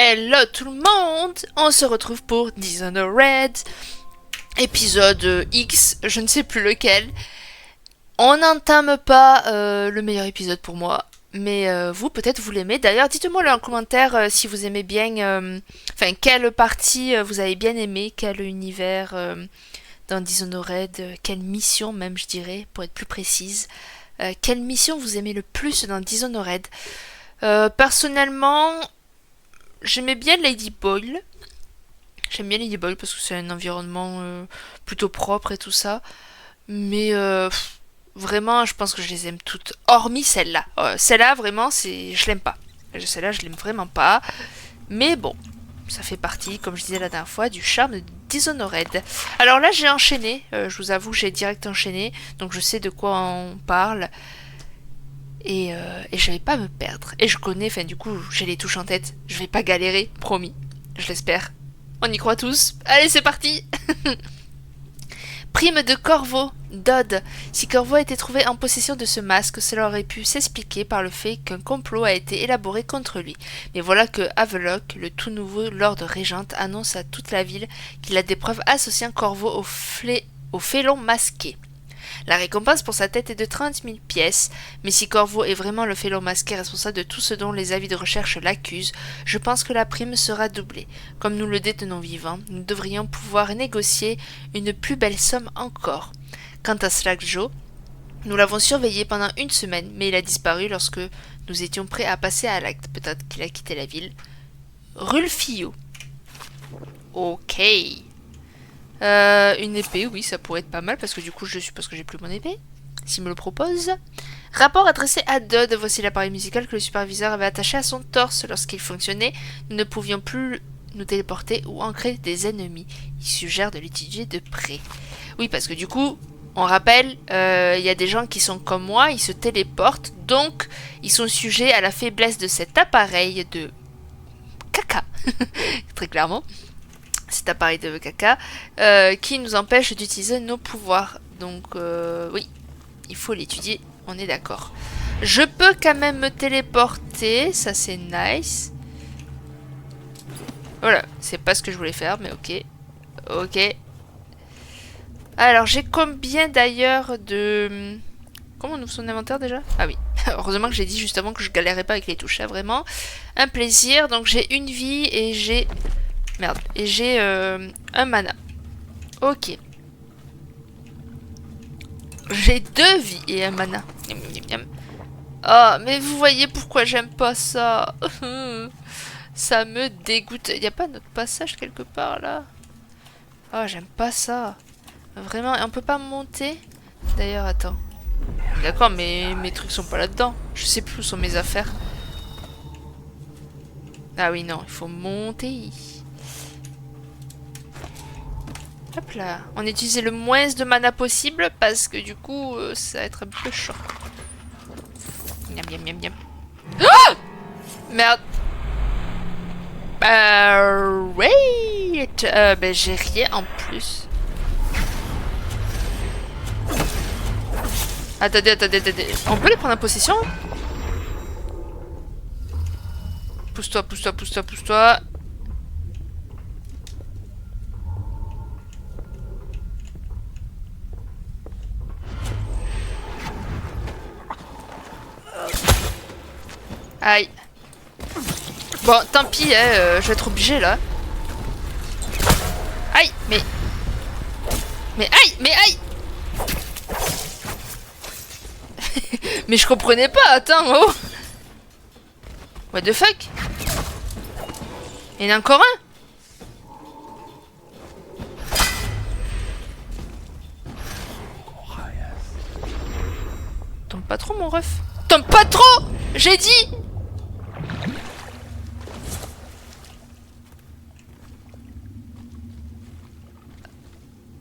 Hello tout le monde, on se retrouve pour Dishonored, épisode X, je ne sais plus lequel. On n'entame pas le meilleur épisode pour moi, mais vous peut-être vous l'aimez. D'ailleurs dites-moi en commentaire si vous aimez bien, enfin quelle partie vous avez bien aimé, quel univers dans Dishonored, quelle mission même je dirais, pour être plus précise. Quelle mission vous aimez le plus dans Dishonored. Personnellement, j'aimais bien Lady Boyle. J'aime bien Lady Boyle parce que c'est un environnement plutôt propre et tout ça. Mais vraiment, je pense que je les aime toutes. Hormis celle-là. Celle-là, vraiment, je l'aime pas. Celle-là, je l'aime vraiment pas. Mais bon, ça fait partie, comme je disais la dernière fois, du charme de Dishonored. Alors là, j'ai enchaîné. Je vous avoue, j'ai direct enchaîné. Donc je sais de quoi on parle. Et je vais pas me perdre. Et je connais, enfin du coup, j'ai les touches en tête. Je vais pas galérer, promis. Je l'espère. On y croit tous. Allez, c'est parti. Prime de Corvo, Dodd. Si Corvo était trouvé en possession de ce masque, cela aurait pu s'expliquer par le fait qu'un complot a été élaboré contre lui. Mais voilà que Havelock, le tout nouveau Lord Régent, annonce à toute la ville qu'il a des preuves associant Corvo au félon masqué. La récompense pour sa tête est de 30 000 pièces, mais si Corvo est vraiment le félon masqué responsable de tout ce dont les avis de recherche l'accusent, je pense que la prime sera doublée. Comme nous le détenons vivant, nous devrions pouvoir négocier une plus belle somme encore. Quant à Slack Joe, nous l'avons surveillé pendant une semaine, mais il a disparu lorsque nous étions prêts à passer à l'acte. Peut-être qu'il a quitté la ville. Rulfio. Ok. Une épée, oui, ça pourrait être pas mal, parce que du coup, je suppose que j'ai plus mon épée, s'il me le propose. Rapport adressé à Dodd, voici l'appareil musical que le superviseur avait attaché à son torse. Lorsqu'il fonctionnait, nous ne pouvions plus nous téléporter ou ancrer des ennemis. Il suggère de l'étudier de près. Oui, parce que du coup, on rappelle, il y a des gens qui sont comme moi, ils se téléportent, donc ils sont sujets à la faiblesse de cet appareil de caca, très clairement. Cet appareil de caca qui nous empêche d'utiliser nos pouvoirs. Donc oui, il faut l'étudier, on est d'accord. Je peux quand même me téléporter, ça c'est nice. Voilà, c'est pas ce que je voulais faire, mais ok. Ok. Alors j'ai combien d'ailleurs de... Comment on ouvre son inventaire déjà? Ah oui, heureusement que j'ai dit juste avant que je galérais pas avec les touches, hein, vraiment. Un plaisir, donc j'ai une vie et j'ai... Merde, et j'ai un mana. Ok. J'ai 2 vies et un mana. Oh, mais vous voyez pourquoi j'aime pas ça. Ça me dégoûte. Y a pas notre passage quelque part là? Oh, j'aime pas ça. Vraiment, et on peut pas monter? D'ailleurs, attends. D'accord, mais mes trucs sont pas là-dedans. Je sais plus où sont mes affaires. Ah oui, non, il faut monter. Hop là, on utilise le moins de mana possible parce que du coup, ça va être un peu short. Miam miam miam miam. Oh merde. Wait. Ben j'ai rien en plus. Attendez. On peut les prendre en possession? Pousse-toi. Aïe. Bon, tant pis, je vais être obligé là. Aïe, mais aïe. Mais je comprenais pas, attends, oh. What the fuck? Il y en a encore un? Tombe pas trop, mon ref. Tombe pas trop! J'ai dit!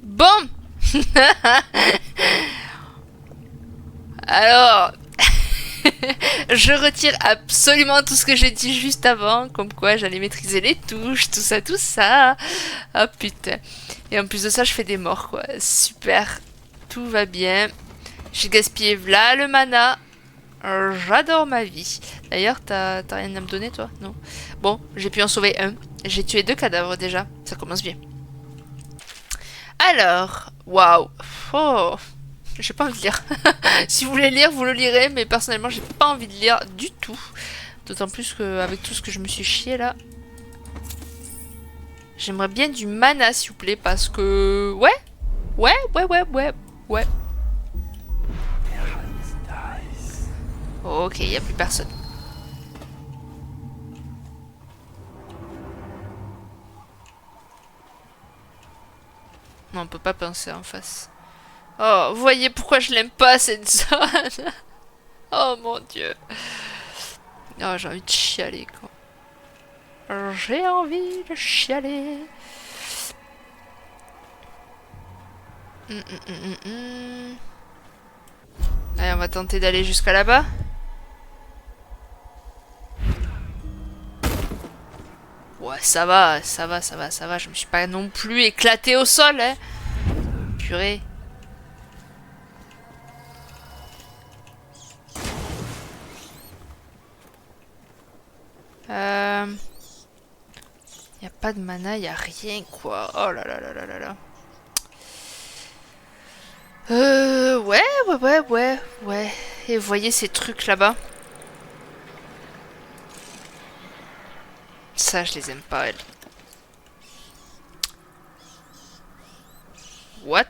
Bon! Alors, je retire absolument tout ce que j'ai dit juste avant, comme quoi j'allais maîtriser les touches, tout ça. Ah putain. Et en plus de ça, je fais des morts, quoi. Super. Tout va bien. J'ai gaspillé là le mana. J'adore ma vie. D'ailleurs, t'as rien à me donner, toi? Non. Bon, j'ai pu en sauver un. J'ai tué 2 cadavres déjà. Ça commence bien. Alors, waouh. Oh, j'ai pas envie de lire. Si vous voulez lire, vous le lirez, mais personnellement, j'ai pas envie de lire du tout. D'autant plus qu'avec tout ce que je me suis chié là. J'aimerais bien du mana, s'il vous plaît, parce que... Ouais. Ouais. Ok, y a plus personne. Non, on peut pas penser en face. Oh, vous voyez pourquoi je l'aime pas, cette zone. Oh mon dieu. Oh, j'ai envie de chialer, quoi. J'ai envie de chialer. Allez, on va tenter d'aller jusqu'à là-bas. Ouais, ça va. Je me suis pas non plus éclaté au sol, hein. Purée. Y a pas de mana, y a rien, quoi. Oh là là là là là là. Ouais. Et vous voyez ces trucs là-bas? Ça, je les aime pas, elles. What?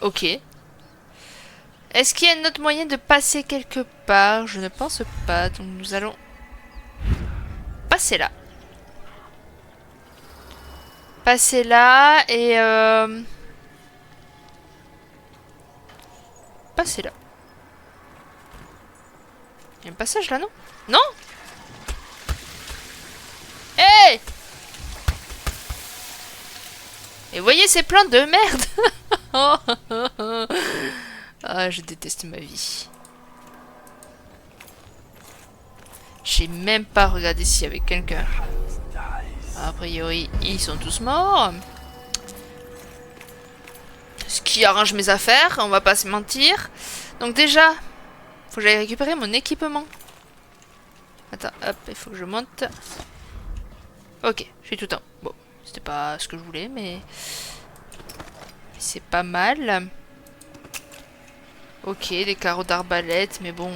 Ok. Est-ce qu'il y a un autre moyen de passer quelque part? Je ne pense pas. Donc nous allons passer là. Passer là et... passer là. Il y a un passage là, non? Non? Hey! Et vous voyez ces plans de merde? Ah, je déteste ma vie. J'ai même pas regardé s'il y avait quelqu'un. A priori, ils sont tous morts. Ce qui arrange mes affaires, on va pas se mentir. Donc déjà, faut que j'aille récupérer mon équipement. Attends, hop, il faut que je monte. Ok, je suis tout en haut. Bon, c'était pas ce que je voulais, mais... c'est pas mal. Ok, des carreaux d'arbalète, mais bon,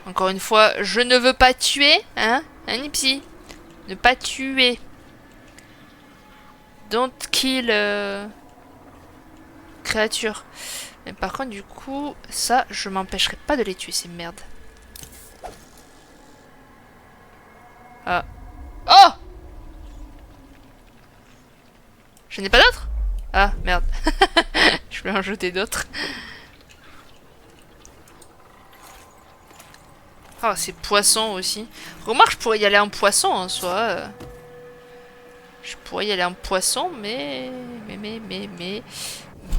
encore une fois, je ne veux pas tuer, hein, Nipsy. Ne pas tuer. Don't kill créature. Mais par contre, du coup, ça, je m'empêcherai pas de les tuer, ces merdes. Ah. Oh! Je n'ai pas d'autres? Ah, merde. Je vais en jeter d'autres. Oh, ces poissons aussi. Remarque, je pourrais y aller en poisson en soi. Je pourrais y aller en poisson, mais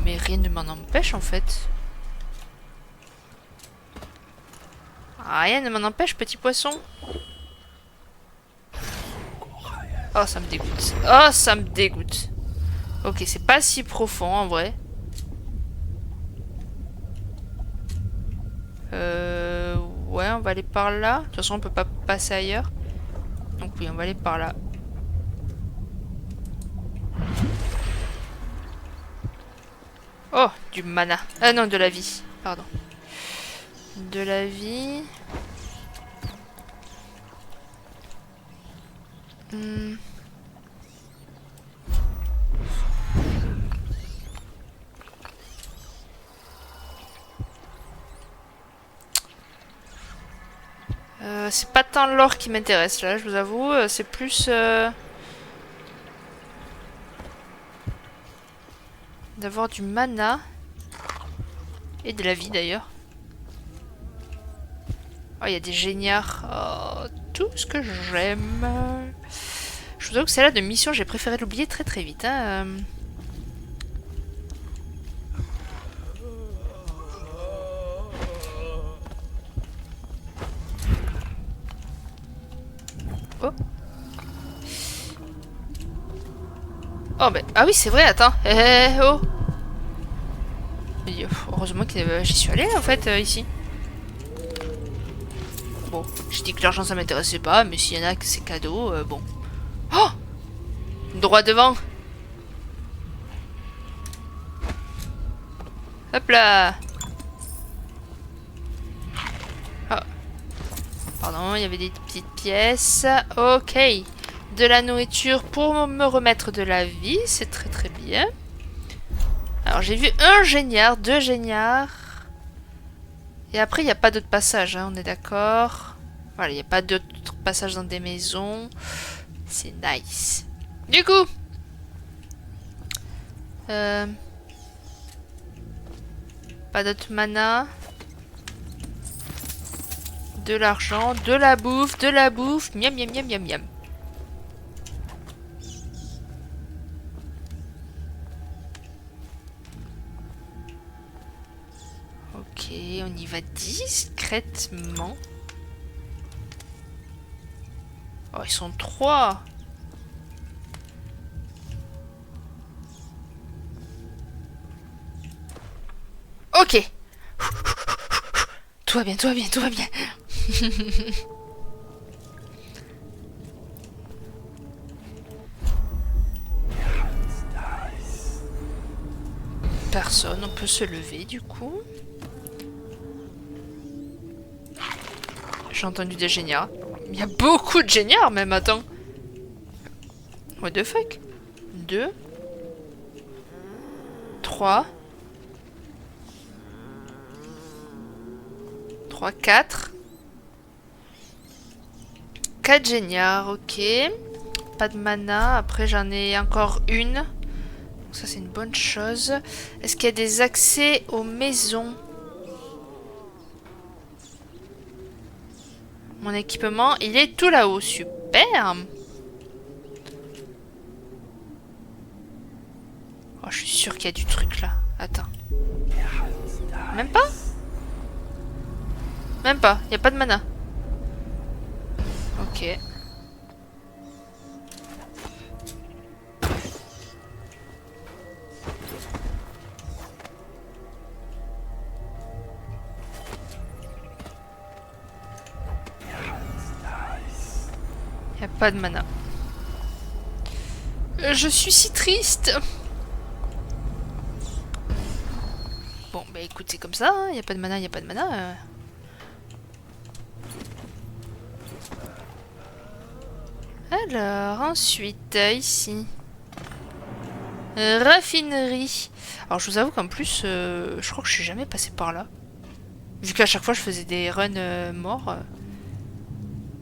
rien ne m'en empêche en fait. Rien ne m'en empêche, petit poisson. Oh, ça me dégoûte. Oh, ça me dégoûte. Ok, c'est pas si profond en vrai. Ouais, on va aller par là. De toute façon, on peut pas passer ailleurs. Donc oui, on va aller par là. Oh, du mana. Ah non, de la vie. Pardon. De la vie. C'est pas tant l'or qui m'intéresse là, je vous avoue. C'est plus... d'avoir du mana. Et de la vie d'ailleurs. Oh, il y a des géniards. Oh, tout ce que j'aime. Je vous avoue que celle-là de mission, j'ai préféré l'oublier très très vite. Hein. Oh. Oh, mais... ah oui, c'est vrai, attends. Oh. Oh. heureusement que j'y suis allée en fait ici. Bon, j'ai dit que l'argent ça m'intéressait pas, mais s'il y en a que c'est cadeau, bon. Oh! Droit devant! Hop là! Oh. Pardon, il y avait des petites pièces. Ok. De la nourriture pour me remettre de la vie, c'est très très bien. Alors j'ai vu un géniard, deux géniards. Et après, il n'y a pas d'autres passages, hein, on est d'accord. Voilà, il n'y a pas d'autres passages dans des maisons. C'est nice. Du coup... pas d'autres mana. De l'argent, de la bouffe, de la bouffe. Miam, miam, miam, miam, miam. Ok, on y va discrètement. Oh, ils sont trois. Ok. Tout va bien, tout va bien, tout va bien. Personne, on peut se lever du coup. J'ai entendu des géniards. Il y a beaucoup de géniards même, attends. What the fuck? 2 3 3, 4 4 géniards, ok. Pas de mana, après j'en ai encore une. Donc ça c'est une bonne chose. Est-ce qu'il y a des accès aux maisons? Mon équipement, il est tout là-haut, super. Oh, je suis sûre qu'il y a du truc là. Attends. Même pas? Même pas, il n'y a pas de mana. Ok. Il n'y a pas de mana. Je suis si triste. Bon, bah écoute, c'est comme ça, il n'y a pas de mana, il n'y a pas de mana. Alors, ensuite, ici. Raffinerie. Alors, je vous avoue qu'en plus, je crois que je suis jamais passé par là. Vu qu'à chaque fois, je faisais des runs morts.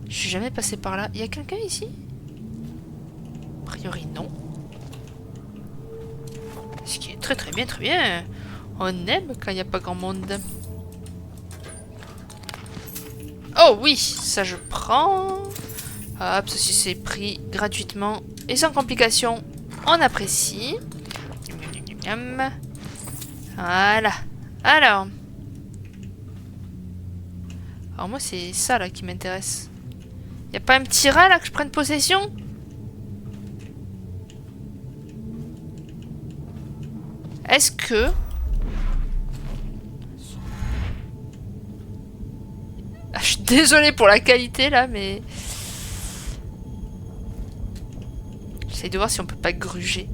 Je suis jamais passé par là. Il y a quelqu'un ici? A priori, non. Ce qui est très très bien, très bien. On aime quand il n'y a pas grand monde. Oh oui, ça je prends. Hop, ceci c'est pris gratuitement et sans complication. On apprécie. Voilà. Alors moi c'est ça là qui m'intéresse. Y a pas un petit rat là que je prenne possession? Est-ce que... Ah, je suis désolée pour la qualité là, mais... J'essaie de voir si on peut pas gruger.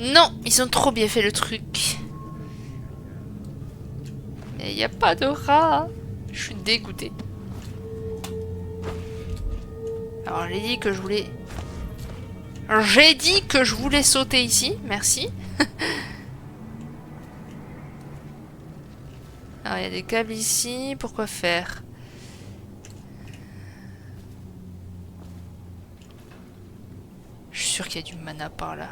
Non, ils ont trop bien fait le truc. Et y a pas de rat. Je suis dégoûtée. Alors j'ai dit que je voulais... J'ai dit que je voulais sauter ici, merci. Alors il y a des câbles ici, pourquoi faire? Je suis sûre qu'il y a du mana par là.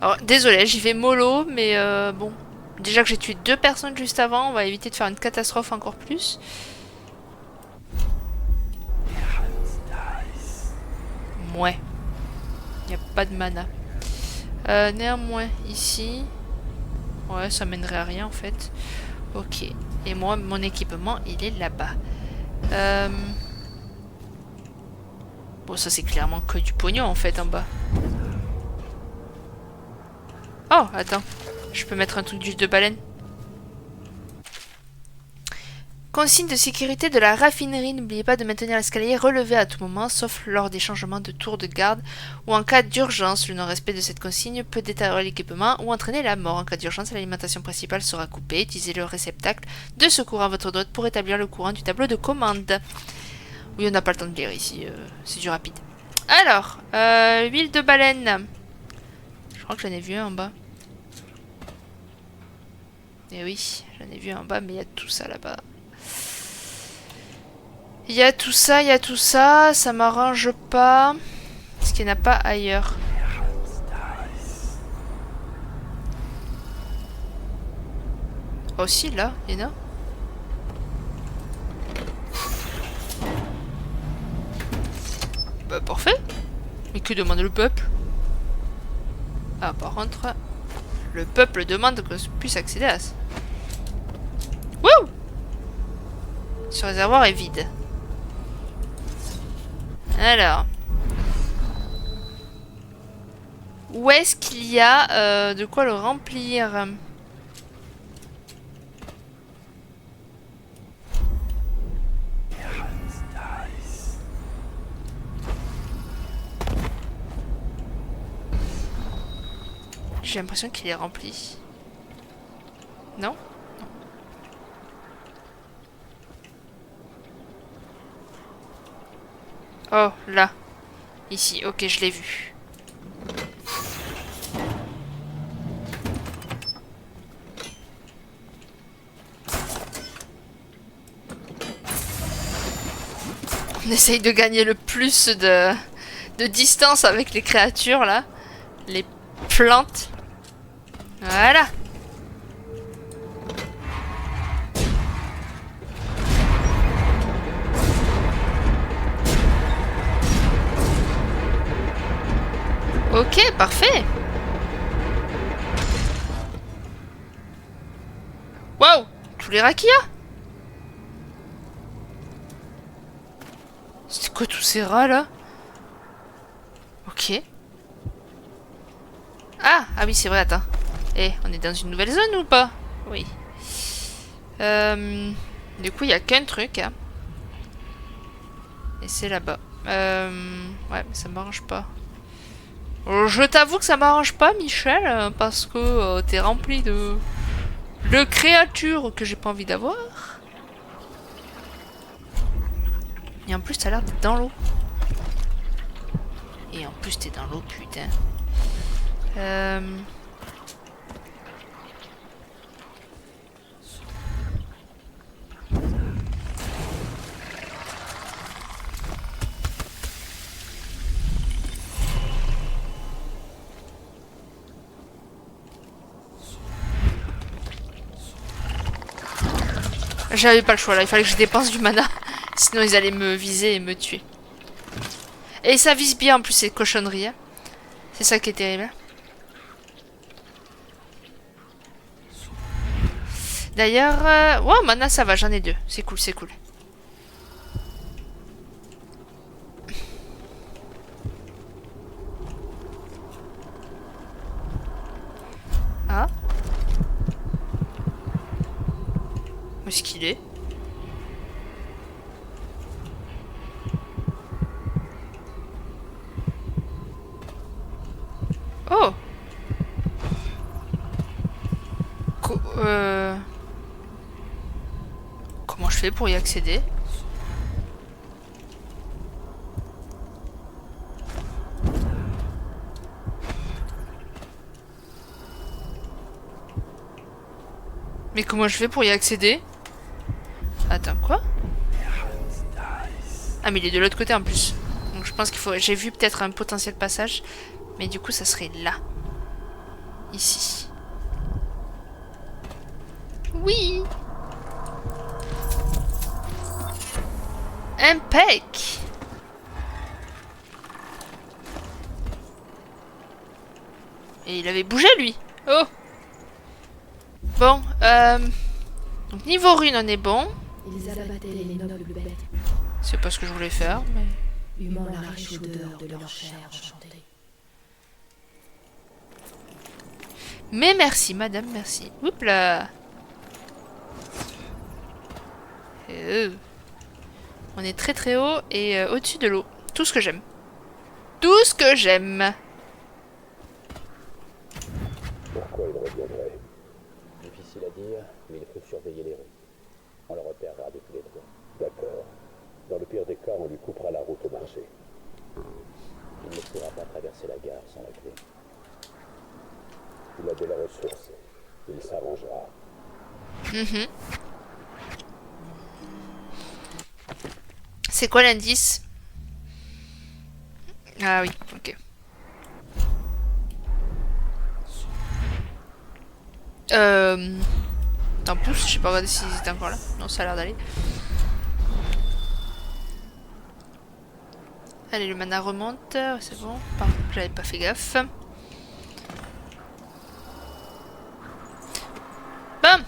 Alors désolé, j'y vais mollo, mais bon. Déjà que j'ai tué 2 personnes juste avant, on va éviter de faire une catastrophe encore plus. Ouais. Il n'y a pas de mana. Néanmoins, ici... Ouais, ça mènerait à rien en fait. Ok. Et moi, mon équipement, il est là-bas. Bon, ça c'est clairement que du pognon en fait en bas. Oh! Oh, attends. Je peux mettre un truc d'huile de baleine. Consigne de sécurité de la raffinerie. N'oubliez pas de maintenir l'escalier relevé à tout moment, sauf lors des changements de tour de garde ou en cas d'urgence. Le non-respect de cette consigne peut détériorer l'équipement ou entraîner la mort. En cas d'urgence, l'alimentation principale sera coupée. Utilisez le réceptacle de secours à votre droite pour établir le courant du tableau de commande. Oui, on n'a pas le temps de lire ici. C'est du rapide. Alors, huile de baleine. Je crois que j'en ai vu un en bas. Et oui, j'en ai vu un en bas, mais il y a tout ça là-bas. Il y a tout ça, ça m'arrange pas. Est-ce qu'il n'y en a pas ailleurs? Oh si, là, il y en a. Bah parfait. Mais que demande le peuple? Ah par contre, le peuple demande qu'on puisse accéder à ça. Wouh! Ce réservoir est vide. Alors. Où est-ce qu'il y a de quoi le remplir? J'ai l'impression qu'il est rempli. Non? Non. Oh, là. Ici, ok, je l'ai vu. On essaye de gagner le plus de distance avec les créatures, là. Les plantes. Voilà. Ok, parfait. Waouh, tous les rakias. C'est quoi tous ces rats là? Ok. Ah oui, c'est vrai, attends. Eh, on est dans une nouvelle zone ou pas? Oui. Du coup, il n'y a qu'un truc. Hein. Et c'est là-bas. Ouais, mais ça m'arrange pas. Je t'avoue que ça m'arrange pas, Michel, parce que t'es rempli de créatures que j'ai pas envie d'avoir. Et en plus, t'as l'air d'être dans l'eau. Et en plus, t'es dans l'eau, putain. J'avais pas le choix là, il fallait que je dépense du mana. Sinon ils allaient me viser et me tuer. Et ça vise bien en plus ces cochonneries. Hein. C'est ça qui est terrible. D'ailleurs, ouais, mana ça va, j'en ai deux. C'est cool, c'est cool. Ah. Où est-ce qu'il est? Oh. Comment je fais pour y accéder? Mais comment je fais pour y accéder? Attends, quoi? Ah mais il est de l'autre côté en plus. Donc je pense qu'il faut... J'ai vu peut-être un potentiel passage. Mais du coup ça serait là. Ici. Oui. Impec. Et il avait bougé lui. Oh. Bon, donc niveau rune on est bon. Ils abattaient les nobles bêtes. C'est pas ce que je voulais faire, mais... Humant la riche odeur de leur chair enchantée. Mais merci, madame, merci. Oups là. On est très très haut et au-dessus de l'eau. Tout ce que j'aime. Tout ce que j'aime. Pourquoi il reviendrait? Difficile à dire, mais il faut surveiller les rues. On le repérera de tous les trois. D'accord. Dans le pire des cas, on lui coupera la route au marché. Il ne pourra pas traverser la gare sans la clé. Il a de la ressource. Il s'arrangera. C'est quoi l'indice? Ah oui, ok. En plus, je sais pas regarder s'ils étaient encore là. Non, ça a l'air d'aller. Allez, le mana remonte. C'est bon. Pardon, j'avais pas fait gaffe. Bam!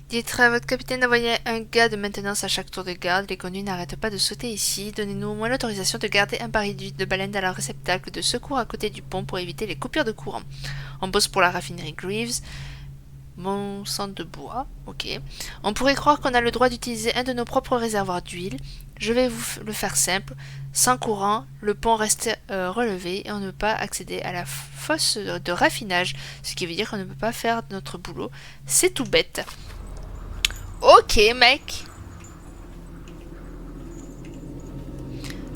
Dites à votre capitaine d'envoyer un gars de maintenance à chaque tour de garde. Les conduits n'arrêtent pas de sauter ici. Donnez-nous au moins l'autorisation de garder un baril d'huile de baleine dans leur réceptacle de secours à côté du pont pour éviter les coupures de courant. On bosse pour la raffinerie Greaves. Mon centre de bois, ok. On pourrait croire qu'on a le droit d'utiliser un de nos propres réservoirs d'huile. Je vais vous le faire simple. Sans courant, le pont reste relevé et on ne peut pas accéder à la fosse de raffinage, ce qui veut dire qu'on ne peut pas faire notre boulot. C'est tout bête. Ok, mec.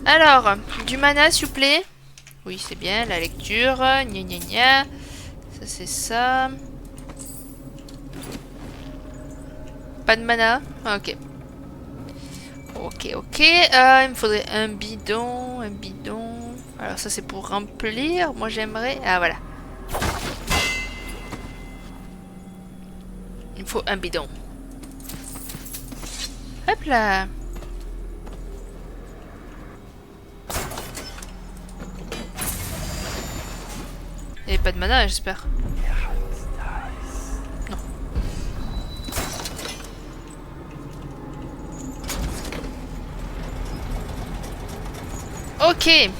Alors, du mana, s'il vous plaît. Oui, c'est bien, la lecture. Gna gna gna. Ça, c'est ça. Pas de mana? Ok. Ok, ok. Il me faudrait un bidon. Un bidon. Alors ça c'est pour remplir. Moi j'aimerais... Ah voilà. Il me faut un bidon. Hop là. Il n'y avait pas de mana j'espère. Non. Ok.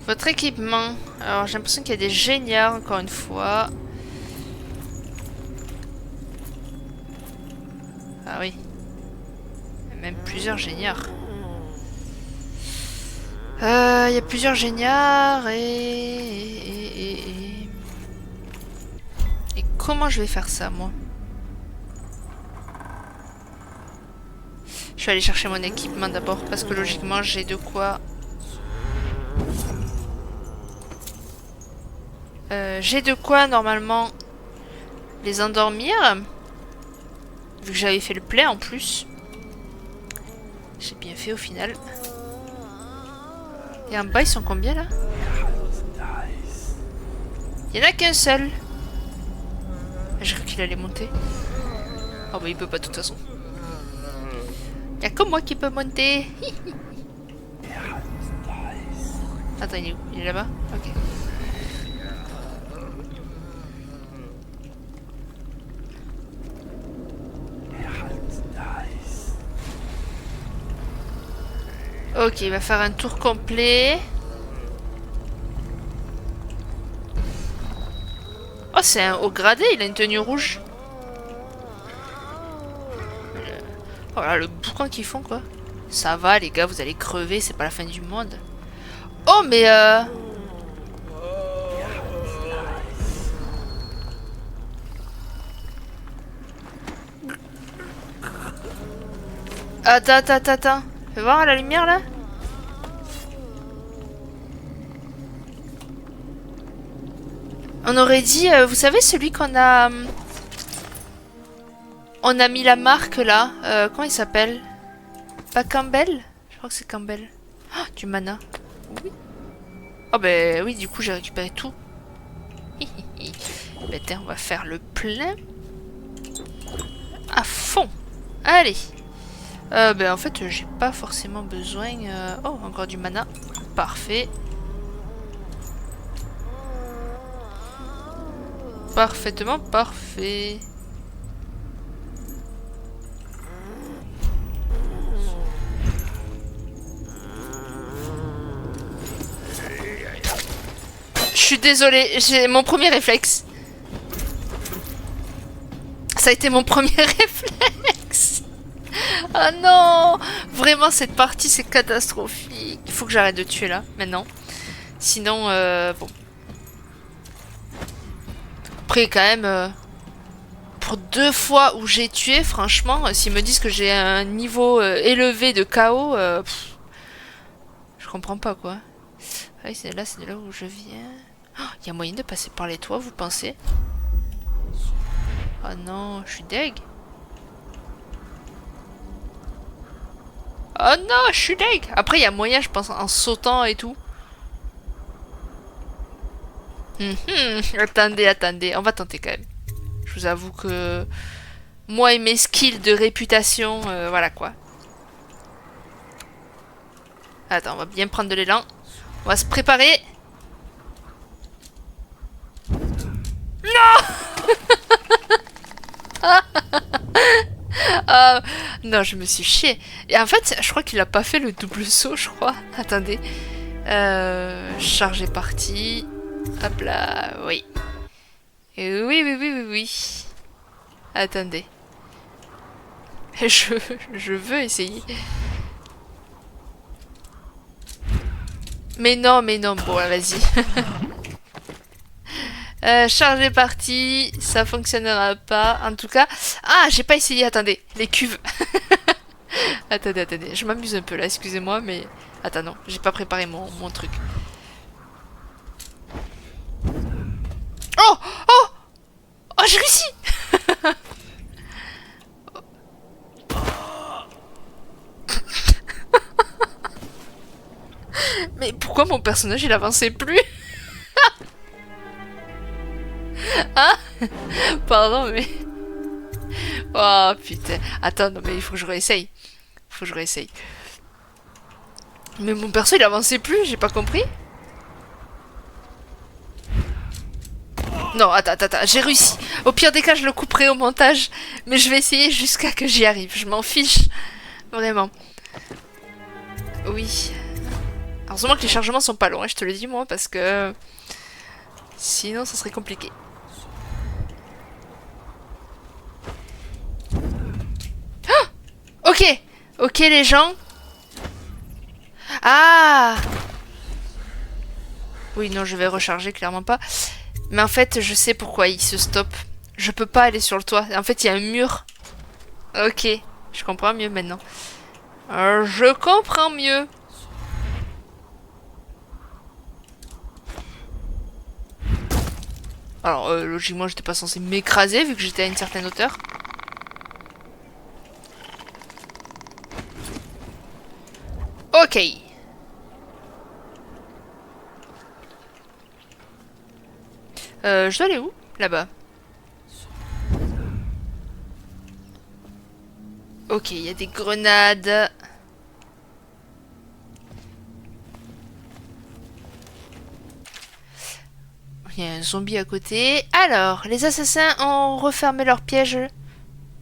Votre équipement. Alors j'ai l'impression qu'il y a des géniards encore une fois. Ah oui. Il y a même plusieurs géniards. Il y a plusieurs géniards et comment je vais faire ça moi? Je vais aller chercher mon équipement d'abord parce que logiquement j'ai de quoi. J'ai de quoi normalement les endormir. Vu que j'avais fait le plein en plus. J'ai bien fait au final. Et en bas ils sont combien là? Il y en a qu'un seul. J'ai cru qu'il allait monter. Oh bah il peut pas de toute façon. Il y a que moi qui peux monter. Attends, il est où? Il est là-bas? Ok. Ok, il va faire un tour complet. Oh, c'est un haut gradé, il a une tenue rouge. Oh là, le boucan qu'ils font, quoi. Ça va, les gars, vous allez crever, c'est pas la fin du monde. Oh, mais attends. Fais voir la lumière, là. On aurait dit, vous savez, celui qu'on a... on a mis la marque, là. Comment il s'appelle? Pas Campbell? Je crois que c'est Campbell. Oh, du mana. Oui. Oh, ben oui, du coup, j'ai récupéré tout. Ben, tiens, on va faire le plein. À fond. Allez. Ben, en fait, j'ai pas forcément besoin... Oh, encore du mana. Parfait. Parfaitement parfait. suis désolée, j'ai mon premier réflexe. Ça a été mon premier réflexe. Ah non! Vraiment, cette partie, c'est catastrophique. Il faut que j'arrête de tuer là, maintenant. Sinon, bon. Après, quand même, pour 2 fois où j'ai tué, franchement, s'ils me disent que j'ai un niveau élevé de KO, je comprends pas, quoi. Ah, c'est de là où je viens. Il y a moyen de passer par les toits, vous pensez? Oh non, je suis deg. Oh non, je suis deg. Après, il y a moyen, je pense, en sautant et tout. Attendez, attendez. On va tenter quand même. Je vous avoue que... moi et mes skills de réputation, voilà quoi. Attends, on va bien prendre de l'élan. On va se préparer. Non. Ah, non, je me suis chiée. Et en fait, je crois qu'il a pas fait le double saut, je crois. Attendez. Charge est parti. Hop là, oui. Oui. Attendez. Je veux essayer. Mais non, bon, vas-y. Charge est parti, ça fonctionnera pas. En tout cas, ah, j'ai pas essayé. Attendez, les cuves. attendez, je m'amuse un peu là. Excusez-moi, mais attends, non, j'ai pas préparé mon truc. Oh, j'ai réussi. Mais pourquoi mon personnage il avançait plus? Hein? Pardon, mais... oh putain. Attends, non mais il faut que je réessaye. Mais mon perso il avançait plus, j'ai pas compris. Non, attends, j'ai réussi. Au pire des cas, je le couperai au montage. Mais je vais essayer jusqu'à que j'y arrive. Je m'en fiche. Vraiment. Oui. Heureusement que les chargements sont pas longs, hein, je te le dis moi, parce que... sinon, ça serait compliqué. Ok, les gens. Ah! Oui, non, je vais recharger, clairement pas. Mais en fait, je sais pourquoi il se stoppe. Je peux pas aller sur le toit. En fait, il y a un mur. Ok, je comprends mieux maintenant. Je comprends mieux. Alors, logiquement, j'étais pas censé m'écraser vu que j'étais à une certaine hauteur. Ok. Je dois aller où? Là-bas. Ok, il y a des grenades. Il y a un zombie à côté. Alors, les assassins ont refermé leur piège.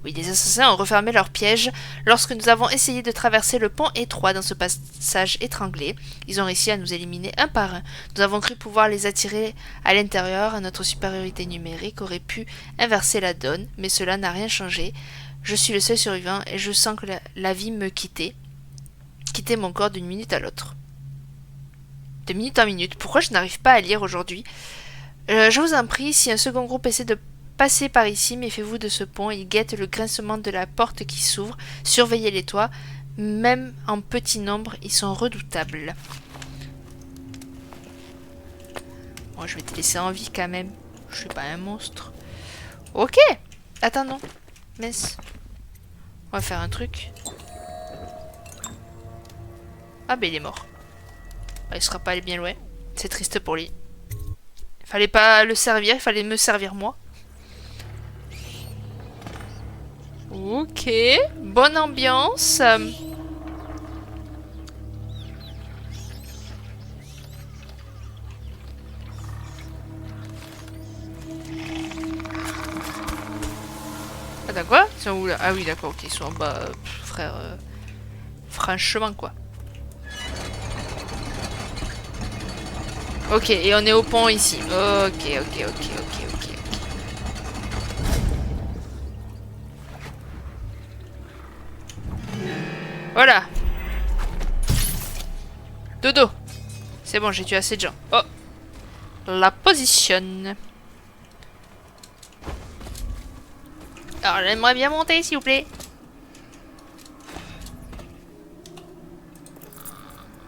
Oui, les assassins ont refermé leur piège lorsque nous avons essayé de traverser le pont étroit dans ce passage étranglé. Ils ont réussi à nous éliminer un par un. Nous avons cru pouvoir les attirer à l'intérieur. Notre supériorité numérique aurait pu inverser la donne, mais cela n'a rien changé. Je suis le seul survivant et je sens que la vie me quittait mon corps d'une minute à l'autre. De minute en minute. Pourquoi je n'arrive pas à lire aujourd'hui? Je vous en prie, si un second groupe essaie de passer par ici, méfiez-vous de ce pont. Il guette le grincement de la porte qui s'ouvre. Surveillez les toits. Même en petit nombre, ils sont redoutables. Bon, je vais te laisser en vie quand même. Je suis pas un monstre. Ok. Attends, non. Mince. On va faire un truc. Ah ben il est mort. Il sera pas allé bien loin. C'est triste pour lui. Fallait pas le servir, il fallait me servir moi. Ok, bonne ambiance. Ah d'accord, ils sont où là? Ah oui d'accord, ok, ils sont en bas, frère. Franchement quoi. Ok, et on est au pont ici. Ok. Voilà. Dodo. C'est bon, j'ai tué assez de gens. Oh. La position. Alors, j'aimerais bien monter, s'il vous plaît.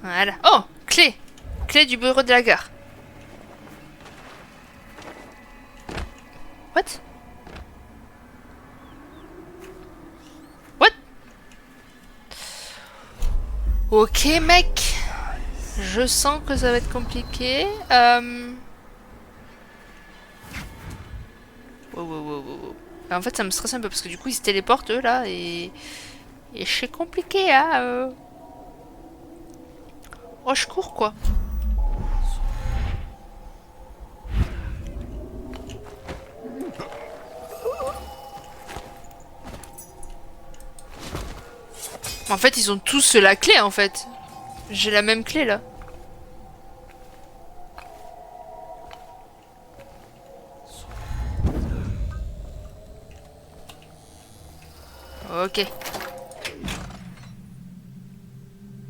Voilà. Oh, clé. Clé du bureau de la gare. What? What? Ok, mec. Je sens que ça va être compliqué. Wow. En fait, ça me stresse un peu parce que du coup, ils se téléportent, eux, là, et c'est compliqué, hein. Oh, je cours, quoi. En fait, ils ont tous la clé, en fait. J'ai la même clé, là. Ok.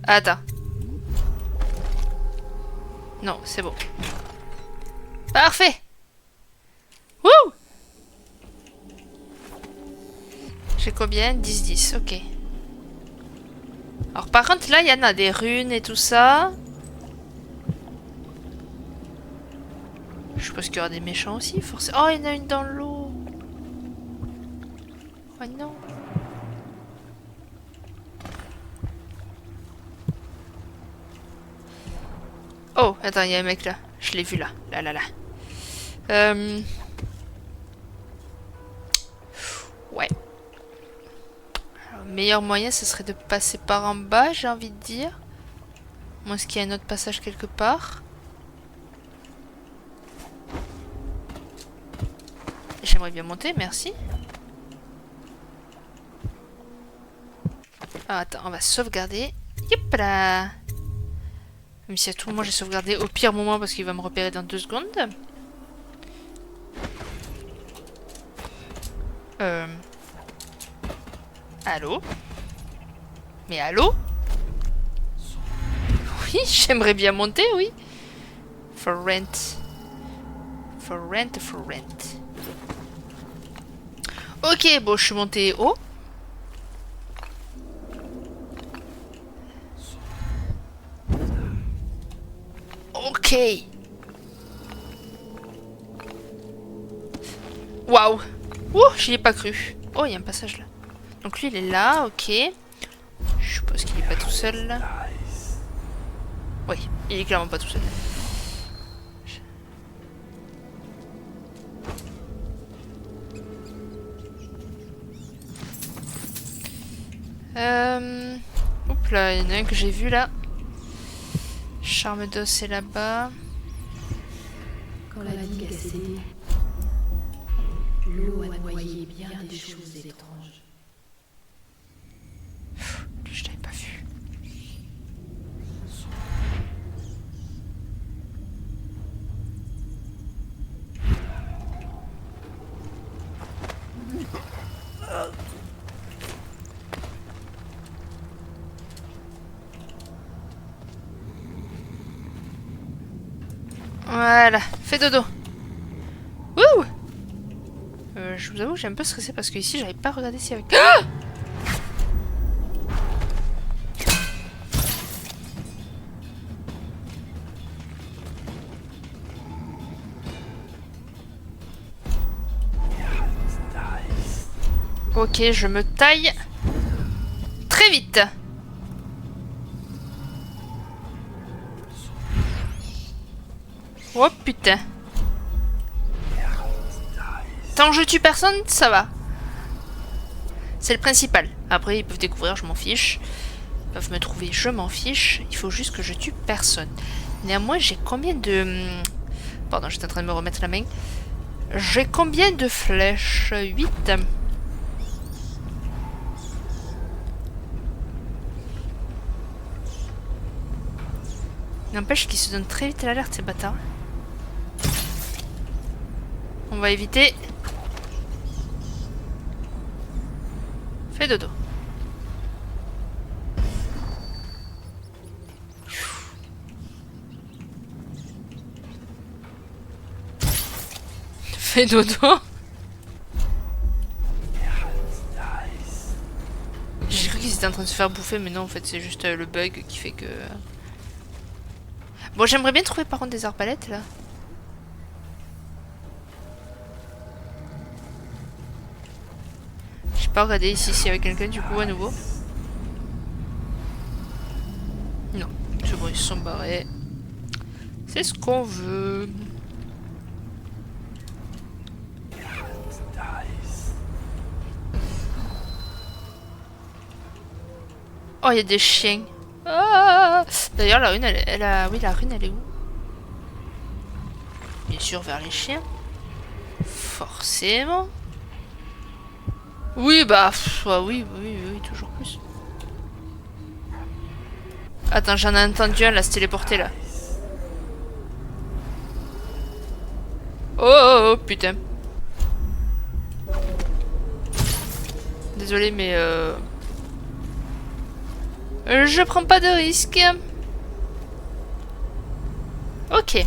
Attends. Non, c'est bon. Parfait. Wouh! J'ai combien? 10-10, ok. Alors par contre, là, il y en a des runes et tout ça. Je suppose qu'il y aura des méchants aussi, forcément. Oh, il y en a une dans l'eau. Oh non. Oh, attends, il y a un mec là. Je l'ai vu là. Là. Ouais. Alors, le meilleur moyen, ce serait de passer par en bas, j'ai envie de dire. Moi, est-ce qu'il y a un autre passage quelque part? J'aimerais bien monter, merci. Ah, attends, on va sauvegarder. Yep là. Même si à tout moment j'ai sauvegardé au pire moment parce qu'il va me repérer dans 2 secondes. Allô? Mais allô? Oui, j'aimerais bien monter, oui. For rent. Ok, bon, je suis montée haut. Ok. Waouh. Ouh, j'y ai pas cru. Oh, il y a un passage là. Donc lui, il est là, ok. Je suppose qu'il est pas tout seul là. Oui, il est clairement pas tout seul. Oups là, il y en a un que j'ai vu là. Charme d'os est là-bas. Quand la digue a cédé, l'eau a noyé bien des choses étranges. Lui, je l'avais pas vu. Voilà, fais dodo. Wouh! Je vous avoue, j'ai un peu stressé parce que ici, j'avais pas regardé s'il y avait... Ah! Ok, je me taille très vite. Oh putain. Tant que je tue personne, ça va. C'est le principal. Après, ils peuvent découvrir, je m'en fiche. Ils peuvent me trouver, je m'en fiche. Il faut juste que je tue personne. Néanmoins, j'ai combien de... Pardon, j'étais en train de me remettre la main. J'ai combien de flèches? 8. N'empêche qu'ils se donnent très vite l'alerte, ces bâtards. On va éviter. Fais dodo. Fais dodo. J'ai cru qu'ils étaient en train de se faire bouffer, mais non, en fait, c'est juste le bug qui fait que... Bon, j'aimerais bien trouver par contre des arbalètes, là. J'ai pas regardé ici s'il y avait quelqu'un, du coup, à nouveau. Non, c'est bon, ils se sont barrés. C'est ce qu'on veut. Oh, il y a des chiens. Ah, d'ailleurs, la rune, oui, la rune, elle est où? Bien sûr, vers les chiens. Forcément. Oui, bah, oui, toujours plus. Attends, j'en ai entendu un là, se téléporter là. Oh, putain. Désolé, mais je prends pas de risque. Ok.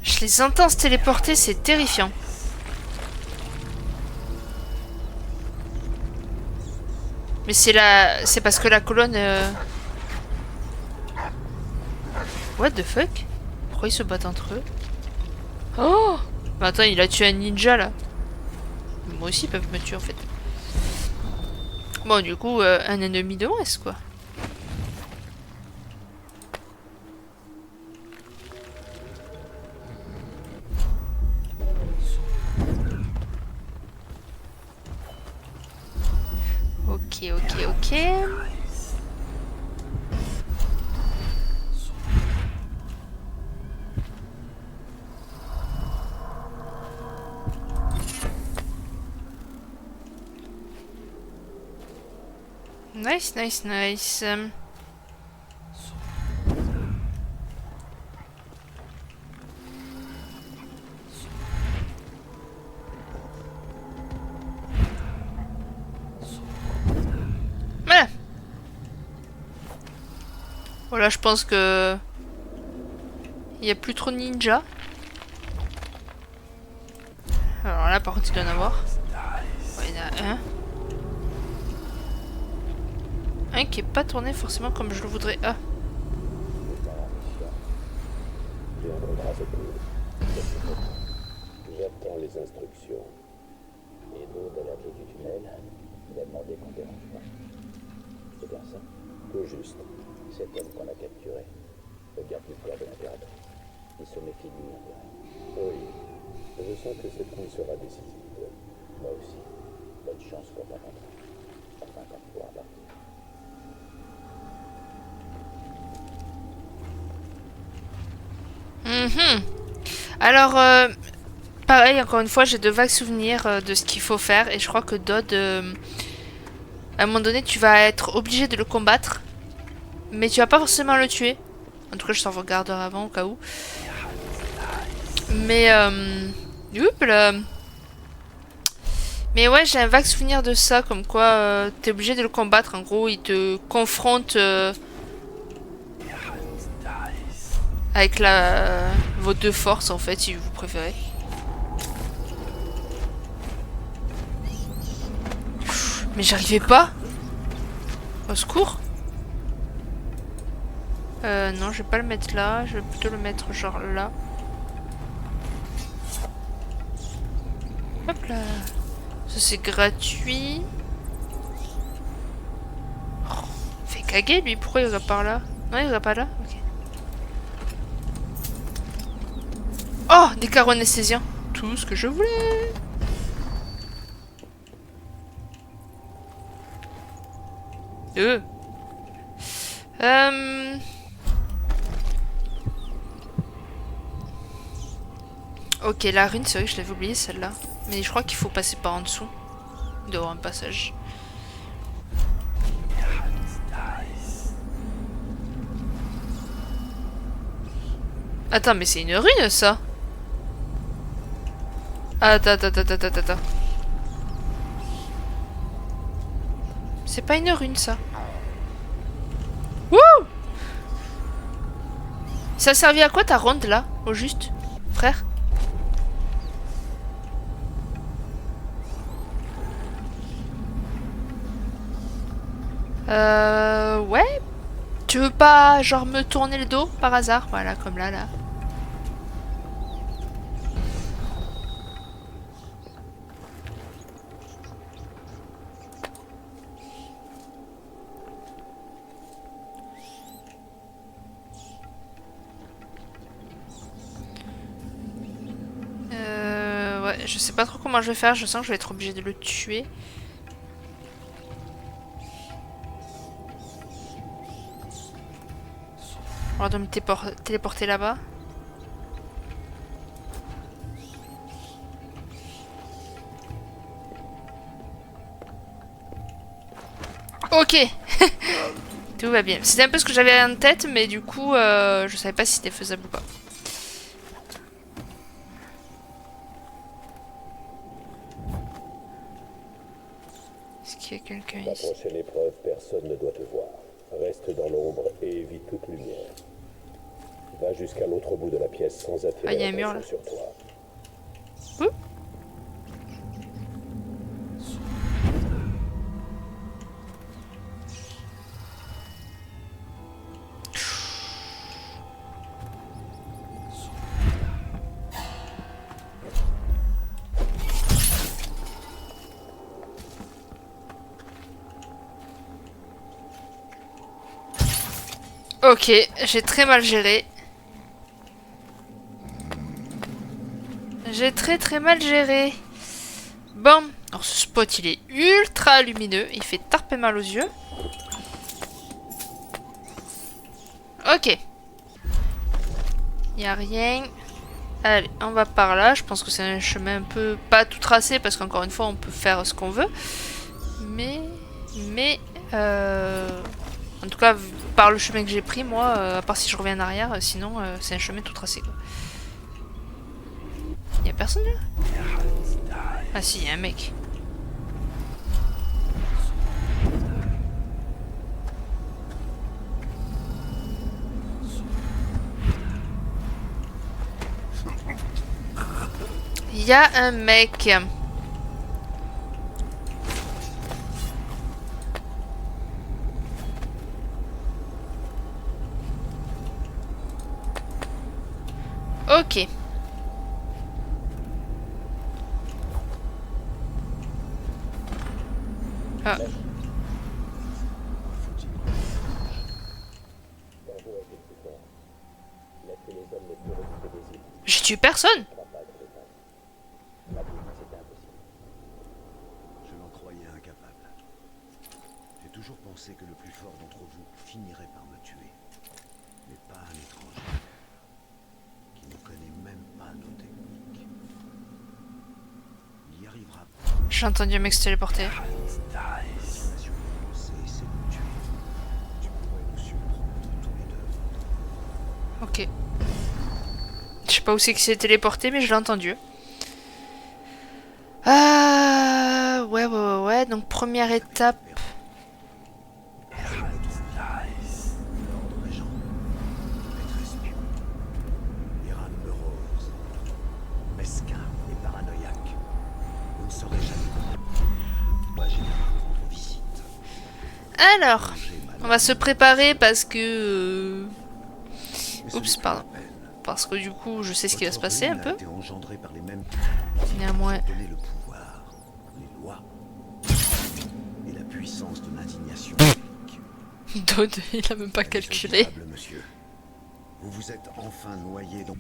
Je les entends se téléporter, c'est terrifiant. Mais c'est parce que la colonne... What the fuck? Pourquoi ils se battent entre eux? Oh! Mais attends, il a tué un ninja là. Moi aussi ils peuvent me tuer en fait. Bon du coup, un ennemi de moins quoi. Ok. Nice. Voilà. Voilà, je pense que... Il n'y a plus trop de ninjas. Alors là, par contre, il doit y en avoir. Ouais, il y en a un. Un qui est pas tourné forcément comme je le voudrais. Ah. J'attends les instructions. Et Maud à la clé du tunnel, il a demandé qu'on dérange pas. C'est bien ça? Tout juste. Cet homme qu'on a capturé, le garde du corps de l'impératrice. Il se méfie de lui, on dirait. Oui. Je sens que cette nuit sera décisive. Moi aussi. Bonne chance pour ta rentrée. Enfin, quand tu pourras partir. Alors, pareil, encore une fois, j'ai de vagues souvenirs de ce qu'il faut faire. Et je crois que Dodd, à un moment donné, tu vas être obligé de le combattre. Mais tu vas pas forcément le tuer. En tout cas, je t'en regarderai avant, au cas où. Mais, mais ouais, j'ai un vague souvenir de ça. Comme quoi, t'es obligé de le combattre. En gros, il te confronte... avec vos deux forces en fait, si vous préférez. Mais j'arrivais pas. Au secours. Non, je vais pas le mettre là. Je vais plutôt le mettre genre là. Hop là. Ça c'est gratuit. Oh, fait caguer lui. Pourquoi il va par là? Non, il va pas là. Ok. Oh, des carreaux anesthésiens. Tout ce que je voulais. Euh. Euh... Ok, la rune, c'est vrai que je l'avais oublié celle-là. Mais je crois qu'il faut passer par en dessous. Il doit y avoir un passage. Attends, mais c'est une rune ça? Attends. C'est pas une rune ça. Wouh! Ça a servi à quoi ta ronde là, au juste, frère? Ouais. Tu veux pas, genre, me tourner le dos par hasard? Voilà, comme là, là. Ouais, je sais pas trop comment je vais faire. Je sens que je vais être obligée de le tuer. On va donc me téléporter là-bas. Ok. Tout va bien. C'était un peu ce que j'avais en tête, mais du coup, je savais pas si c'était faisable ou pas. Est-ce qu'il y a quelqu'un La ici? prochaine épreuve, personne ne doit te voir. Reste dans l'ombre et évite toute lumière. Va jusqu'à l'autre bout de la pièce sans Ah, il y attirer a un mur, l'attention là. sur toi. Ouh. Ok, j'ai très mal géré. J'ai très mal géré. Bon, alors ce spot il est ultra lumineux, il fait tarper mal aux yeux. Ok. Y a rien. Allez, on va par là. Je pense que c'est un chemin un peu pas tout tracé parce qu'encore une fois on peut faire ce qu'on veut. Mais, en tout cas par le chemin que j'ai pris moi, à part si je reviens en arrière, sinon c'est un chemin tout tracé quoi. Y a personne là? Ah si, y a un mec. Il y a un mec. Ok. Ah. J'ai tué personne. Je m'en croyais incapable. J'ai toujours pensé que le plus fort d'entre vous finirait par me tuer. Mais pas un étranger qui ne connaît même pas nos techniques. Il y arrivera. J'ai entendu un mec se téléporter. C'est de tuer. Tu pourrais nous surprendre tous les deux. Ok. Je sais pas où c'est qu'il s'est téléporté, mais je l'ai entendu. Ouais. Donc première étape. L'ordre régent, maître espion, Iran Rose, mesquin et paranoïaque. Vous ne saurez jamais. Moi, j'ai vous rendre visite. Alors, on va se préparer parce que... Oups, pardon. Parce que du coup, je sais ce qui va se passer un peu. Néanmoins... Donner le pouvoir, les lois et la puissance de l'indignation. Dodd, il a même pas calculé. Monsieur. Vous vous êtes enfin noyé dans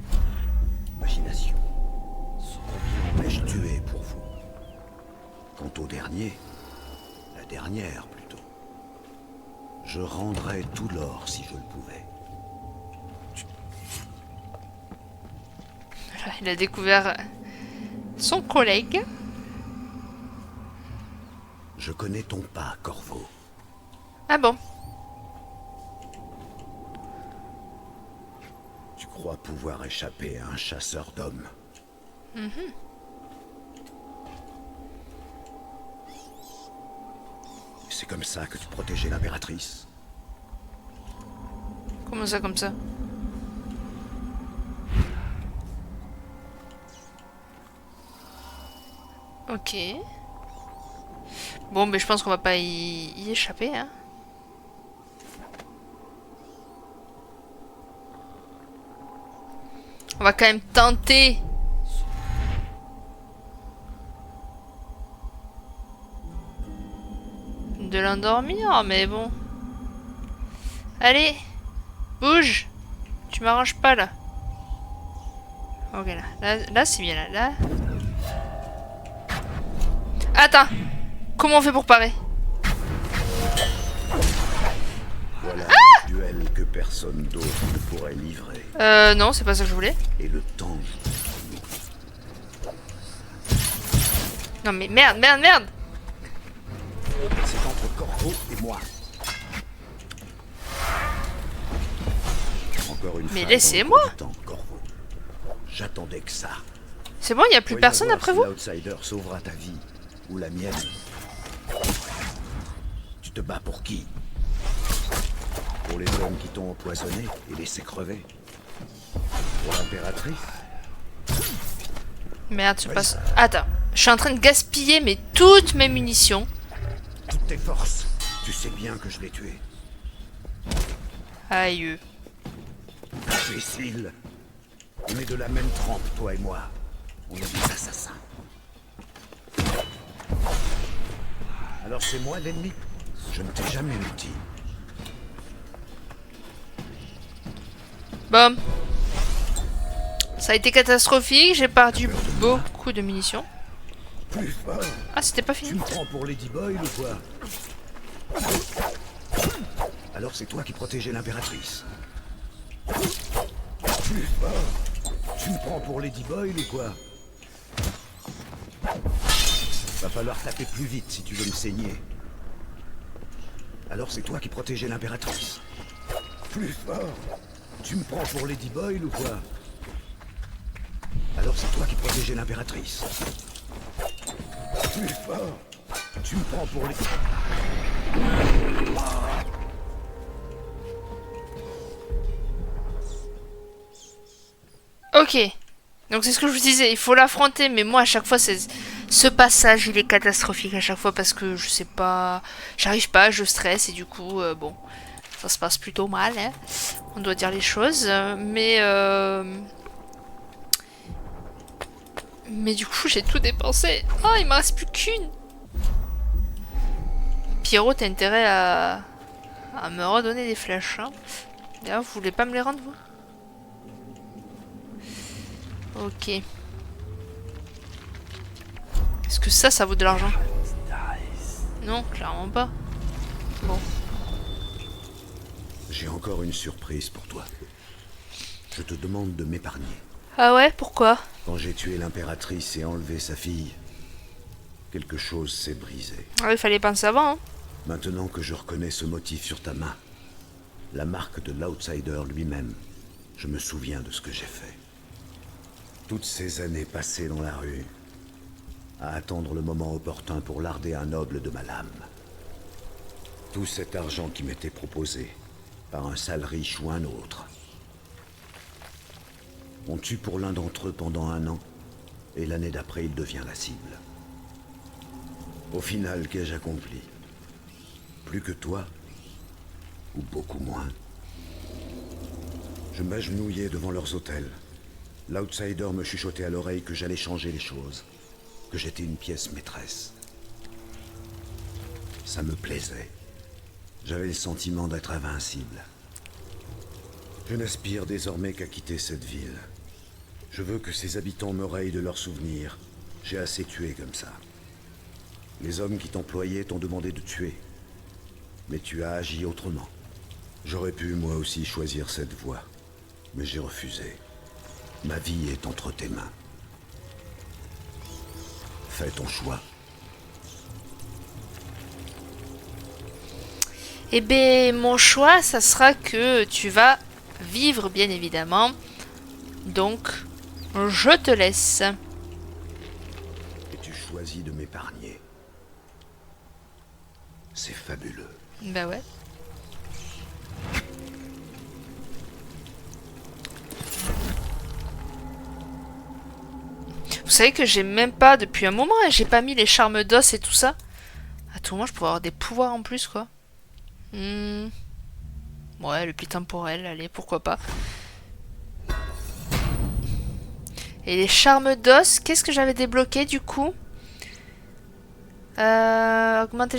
l'imagination. Combien ai-je tué pour vous? Quant au dernier, la dernière plutôt, Je rendrais tout l'or si je le pouvais. Voilà, il a découvert son collègue. Je connais ton pas, Corvo. Ah bon? Tu crois pouvoir échapper à un chasseur d'hommes? C'est comme ça que tu protégeais l'impératrice? Comment ça, comme ça? Ok. Bon, mais je pense qu'on va pas y échapper, hein. On va quand même tenter. De l'endormir, mais bon. Allez, bouge. Tu m'arranges pas là. Ok, là c'est bien là. Attends. Comment on fait pour parer? Voilà un duel que personne d'autre ne pourrait livrer. Non, c'est pas ça que je voulais. Et le temps. Non mais merde, merde, merde. C'est entre Corvo et moi. Encore une Mais fois, laissez-moi. dans le temps, Corvo. J'attendais que ça. C'est bon, y a plus Voyons personne voir après si vous? l'outsider sauvera ta vie ou la mienne. Tu te bats pour qui? Pour les hommes qui t'ont empoisonné et laissé crever? Pour l'impératrice? Merde, je passe. Attends, je suis en train de gaspiller toutes mes munitions. Toutes tes forces. Tu sais bien que je l'ai tué. Aïe. Imbécile. On est de la même trempe, toi et moi. On est des assassins. Alors c'est moi l'ennemi? Je ne t'ai jamais menti. Bon. Ça a été catastrophique, j'ai perdu beaucoup de munitions. Plus fort. Ah, c'était pas Tu fini. me prends pour Lady Boyle ou quoi? Alors c'est toi qui protégeais l'impératrice. Plus fort. Tu me prends pour Lady Boyle ou quoi? Va falloir taper plus vite si tu veux me saigner. Alors c'est toi qui protégeais l'impératrice. Plus fort. Tu me prends pour Lady Boyle ou quoi? Alors c'est toi qui protégeais l'impératrice. Plus fort. Tu me prends pour les... Ok. Donc c'est ce que je vous disais, il faut l'affronter, mais moi à chaque fois, ce passage, il est catastrophique à chaque fois parce que je sais pas, j'arrive pas, je stresse et du coup, bon, ça se passe plutôt mal, hein. On doit dire les choses, mais du coup, j'ai tout dépensé. Oh, il m'en reste plus qu'une. Pierrot, t'as intérêt à me redonner des flèches, hein. D'ailleurs, vous voulez pas me les rendre, vous? Ok. Est-ce que ça vaut de l'argent? Non, clairement pas. Bon. J'ai encore une surprise pour toi. Je te demande de m'épargner. Ah ouais, pourquoi? Quand j'ai tué l'impératrice et enlevé sa fille, quelque chose s'est brisé. Ah oui, fallait penser avant, hein. Maintenant que je reconnais ce motif sur ta main, la marque de l'outsider lui-même, je me souviens de ce que j'ai fait. Toutes ces années passées dans la rue, à attendre le moment opportun pour larder un noble de ma lame. Tout cet argent qui m'était proposé, par un sale riche ou un autre. On tue pour l'un d'entre eux pendant 1 an, et l'année d'après il devient la cible. Au final, qu'ai-je accompli? Plus que toi? Ou beaucoup moins? Je m'agenouillais devant leurs hôtels. L'outsider me chuchotait à l'oreille que j'allais changer les choses, que j'étais une pièce maîtresse. Ça me plaisait. J'avais le sentiment d'être invincible. Je n'aspire désormais qu'à quitter cette ville. Je veux que ses habitants me rayent de leurs souvenirs. J'ai assez tué comme ça. Les hommes qui t'employaient t'ont demandé de tuer. Mais tu as agi autrement. J'aurais pu moi aussi choisir cette voie, mais j'ai refusé. Ma vie est entre tes mains. Fais ton choix. Eh ben, mon choix, ça sera que tu vas vivre, bien évidemment. Donc, je te laisse. Et tu choisis de m'épargner. C'est fabuleux. Bah ouais. Vous savez que j'ai même pas, depuis un moment, hein, j'ai pas mis les charmes d'os et tout ça. À tout moment, je pourrais avoir des pouvoirs en plus, quoi. Ouais, le pli temporel, allez, pourquoi pas. Et les charmes d'os, qu'est-ce que j'avais débloqué du coup? Augmenter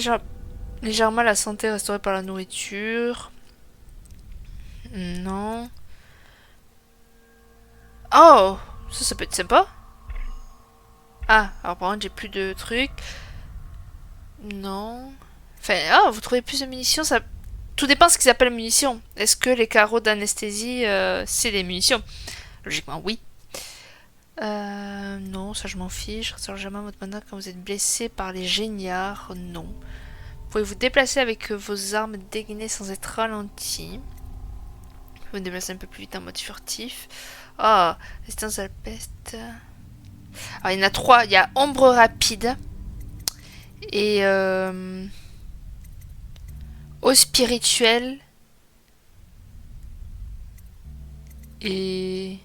légèrement la santé restaurée par la nourriture. Non. Oh, ça peut être sympa. Ah, alors par contre j'ai plus de trucs. Non. Enfin, ah, vous trouvez plus de munitions, ça... Tout dépend de ce qu'ils appellent munitions. Est-ce que les carreaux d'anesthésie, c'est des munitions? Logiquement, oui. Non, ça je m'en fiche. Restaure jamais votre mana quand vous êtes blessé par les géniards. Non. Vous pouvez vous déplacer avec vos armes dégainées sans être ralenti. Vous pouvez vous déplacer un peu plus vite en mode furtif. Ah, résistance à la peste. Alors il y en a 3. Il y a ombre rapide. Et eau spirituelle. Et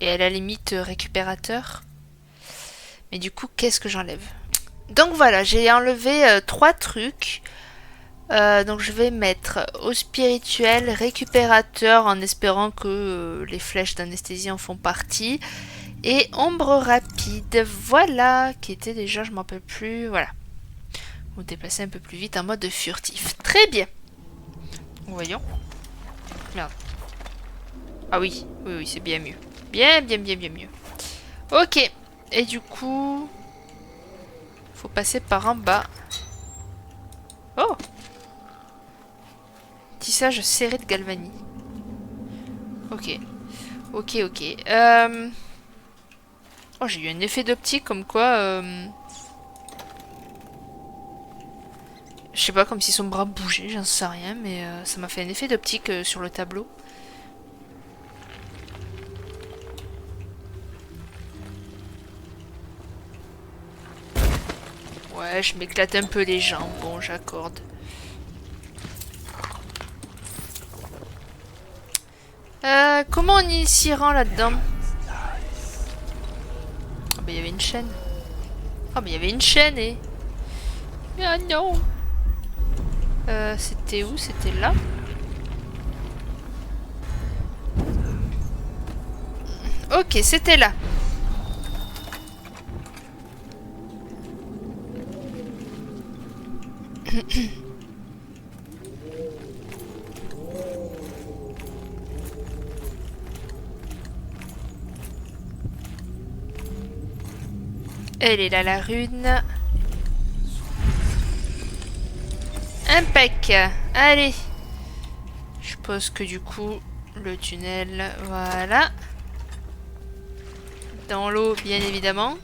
à la limite récupérateur. Mais du coup, qu'est-ce que j'enlève? Donc voilà, j'ai enlevé 3 trucs. Donc je vais mettre eau spirituelle, récupérateur, en espérant que les flèches d'anesthésie en font partie. Et ombre rapide, voilà, qui était déjà, je m'en rappelle plus, voilà. Vous déplacez un peu plus vite en mode furtif. Très bien. Voyons. Merde. Ah oui, oui, c'est bien mieux. Bien mieux. Ok. Et du coup... faut passer par en bas. Oh! Tissage serré de galvanie. Ok. Ok. Oh, j'ai eu un effet d'optique comme quoi... Je sais pas, comme si son bras bougeait, j'en sais rien, mais ça m'a fait un effet d'optique sur le tableau. Ouais, je m'éclate un peu les jambes, bon, j'accorde. Comment on y s'y rend là-dedans? Ah bah il y avait une chaîne. Ah bah il y avait une chaîne et... Ah non. C'était où? C'était là? Ok, c'était là. Elle est là, la rune. Impec. Allez. Je suppose que du coup, le tunnel, voilà. Dans l'eau, bien évidemment.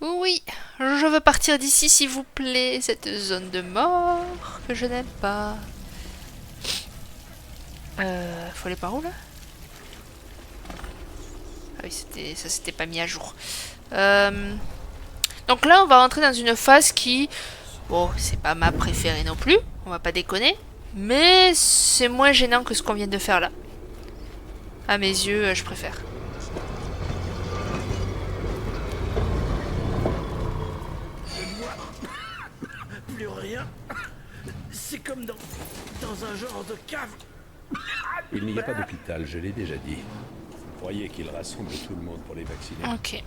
Oui, je veux partir d'ici, s'il vous plaît. Cette zone de mort que je n'aime pas. Faut aller par où, là? Ah oui, ça s'était pas mis à jour. Donc là, on va rentrer dans une phase qui... Bon, c'est pas ma préférée non plus. On va pas déconner. Mais c'est moins gênant que ce qu'on vient de faire là. À mes yeux, je préfère. Plus rien. C'est comme dans un genre de cave. Il n'y a pas d'hôpital, je l'ai déjà dit. Vous croyez qu'il rassemble tout le monde pour les vacciner? Ok.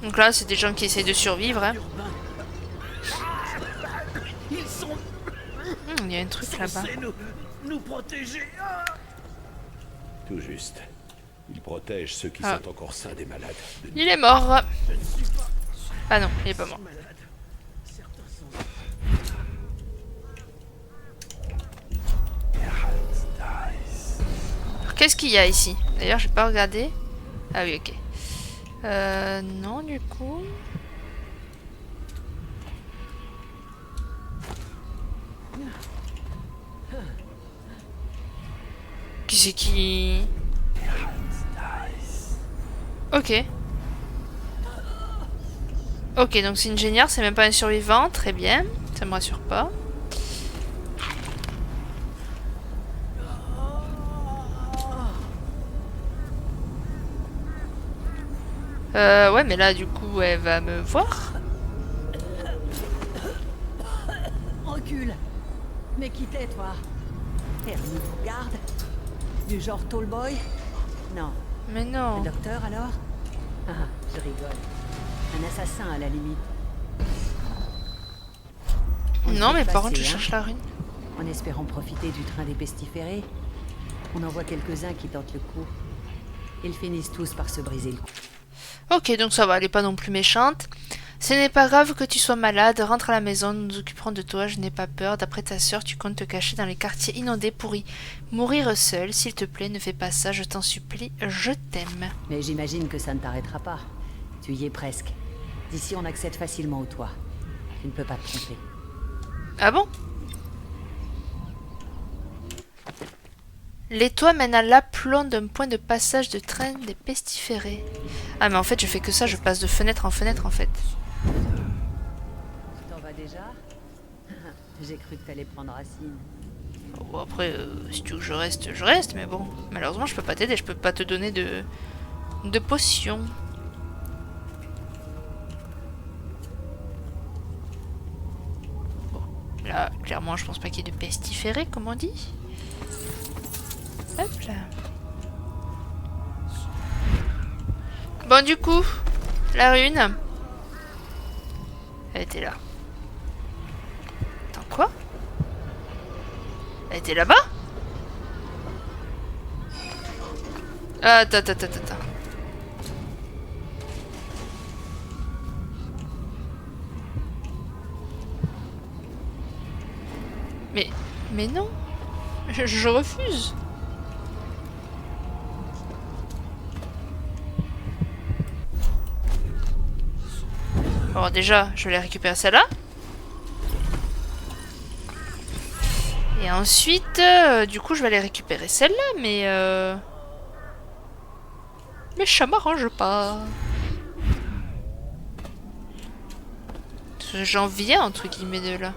Donc là, c'est des gens qui essayent de survivre. Hein. Ils sont Il y a un truc là-bas. censés nous protéger. Tout juste. Il protège ceux qui sont encore sains des malades. Il est mort. Ah non, il est pas mort. qu'est-ce qu'il y a ici? D'ailleurs, j'ai pas regardé. Ah oui, ok. Non, du coup... Qui c'est qui... Ok. Ok, donc c'est une génière, c'est même pas un survivant. Très bien. Ça me rassure pas. Ouais, mais là, du coup, elle va me voir. Recule. Mais qui t'es, toi? T'es un nouveau garde? Du genre Tallboy? Non. Mais non. Le docteur, alors? Ah, je rigole. Un assassin, à la limite. On Non, peut mais par passer, contre, je hein, cherche la rune. en espérant profiter du train des pestiférés. On en voit quelques-uns qui tentent le coup. Ils finissent tous par se briser le cou. Ok, donc ça va, elle est pas non plus méchante. Ce n'est pas grave que tu sois malade, rentre à la maison, nous nous occuperons de toi, je n'ai pas peur. D'après ta sœur, tu comptes te cacher dans les quartiers inondés pour y mourir seul. S'il te plaît, ne fais pas ça, je t'en supplie, je t'aime. Mais j'imagine que ça ne t'arrêtera pas. Tu y es presque. D'ici, on accède facilement au toit. Tu ne peux pas te tromper. Ah bon? Les toits mènent à l'aplomb d'un point de passage de train des pestiférés. Ah mais en fait je fais que ça, je passe de fenêtre en fenêtre en fait. T'en vas déjà? J'ai cru que t'allais prendre racine. Bon après, si tu veux que je reste, mais bon, malheureusement je peux pas t'aider, je peux pas te donner de potions. Bon, là, clairement je pense pas qu'il y ait de pestiférés comme on dit. Hop là. Bon du coup, la rune. Elle était là. Attends quoi? Elle était là-bas? Attends. Mais non. Je refuse. Bon, déjà, je vais récupérer celle-là. Et ensuite, du coup, je vais aller récupérer celle-là, mais ça m'arrange pas. J'en viens, entre guillemets, de là.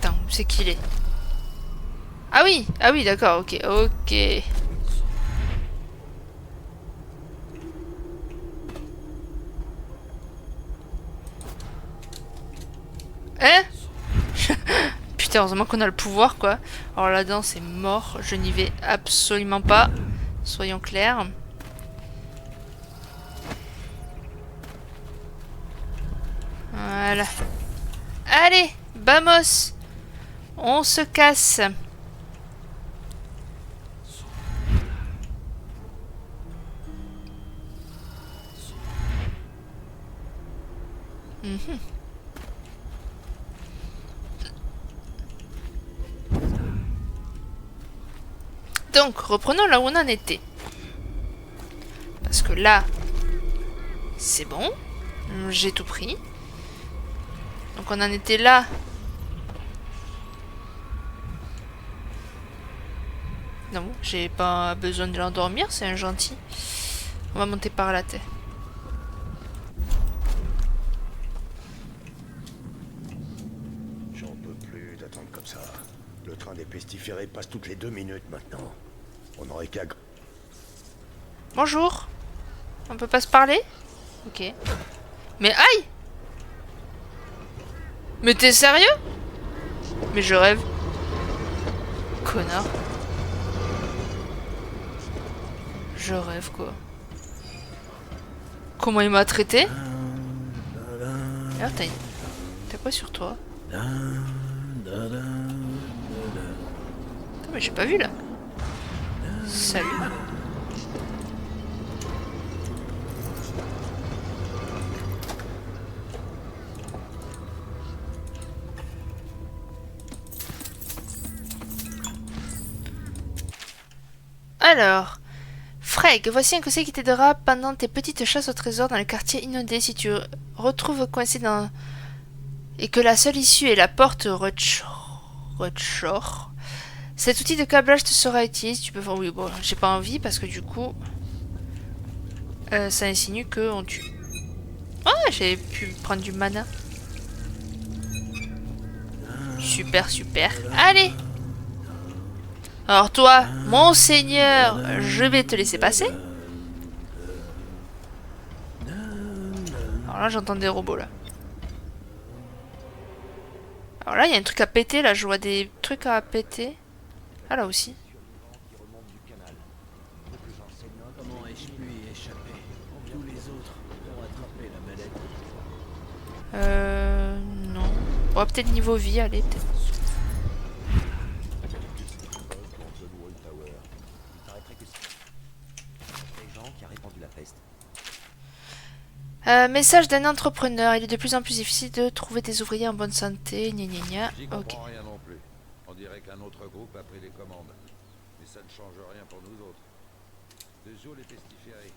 Attends, où c'est qu'il est? Ah oui, d'accord, ok. Hein? Putain, heureusement qu'on a le pouvoir, quoi. Alors là-dedans, c'est mort. Je n'y vais absolument pas. Soyons clairs. Voilà. Allez, vamos. On se casse. Donc, reprenons là où on en était. Parce que là, c'est bon. J'ai tout pris. Donc on en était là. Non, j'ai pas besoin de l'endormir, c'est un gentil. On va monter par la tête. J'en peux plus d'attendre comme ça. Le train des pestiférés passe toutes les 2 minutes maintenant. On aurait qu'à... Bonjour. On peut pas se parler? Ok. Mais aïe! Mais t'es sérieux? Mais je rêve. Connard. Je rêve quoi. Comment il m'a traité? Alors t'as quoi sur toi? Attends, mais j'ai pas vu là. Salut. Alors, Freg, voici un conseil qui t'aidera pendant tes petites chasses au trésor dans le quartier inondé. Si tu retrouves coincé dans... et que la seule issue est la porte Rutshore, cet outil de câblage te sera utile. Tu peux... Oui, bon, j'ai pas envie parce que du coup... ça insinue qu'on tue. Ah, j'ai pu prendre du mana. Super, super. Allez! Alors toi, mon seigneur, je vais te laisser passer. Alors là, j'entends des robots, là. Alors là, il y a un truc à péter, là. Je vois des trucs à péter. Ah, là aussi. Comment ai-je pu y échapper? Tous les autres ont attrapé la maladie. Non. Bon, peut-être niveau vie, allez, peut-être. Message d'un entrepreneur. Il est de plus en plus difficile de trouver des ouvriers en bonne santé. Gna gna gna. J'y Ok. comprends rien non plus. On dirait qu'un autre groupe a pris les commandes. Mais ça ne change rien pour nous autres. De Joule est pestiféré.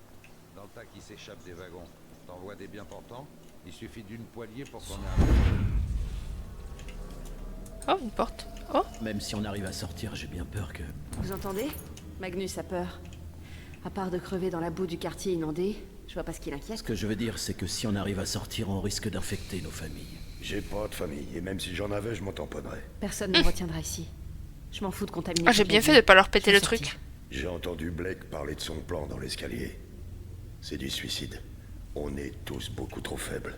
Dans le tas qui s'échappe des wagons. T'envoies des biens portants, il suffit d'une poignée pour qu'on ait un... Oh, une porte. Oh. Même si on arrive à sortir, j'ai bien peur que... Vous entendez? Magnus a peur. À part de crever dans la boue du quartier inondé, je vois pas ce qui Ce l'inquiète. que je veux dire, c'est que si on arrive à sortir, on risque d'infecter nos familles. J'ai pas de famille, et même si j'en avais, je m'en tamponnerais. Personne ne me retiendra ici. Je m'en fous de contaminer. Ah, j'ai toute bien la fait ville. de pas leur péter Je le vais sortir. truc. J'ai entendu Blake parler de son plan dans l'escalier. C'est du suicide. On est tous beaucoup trop faibles.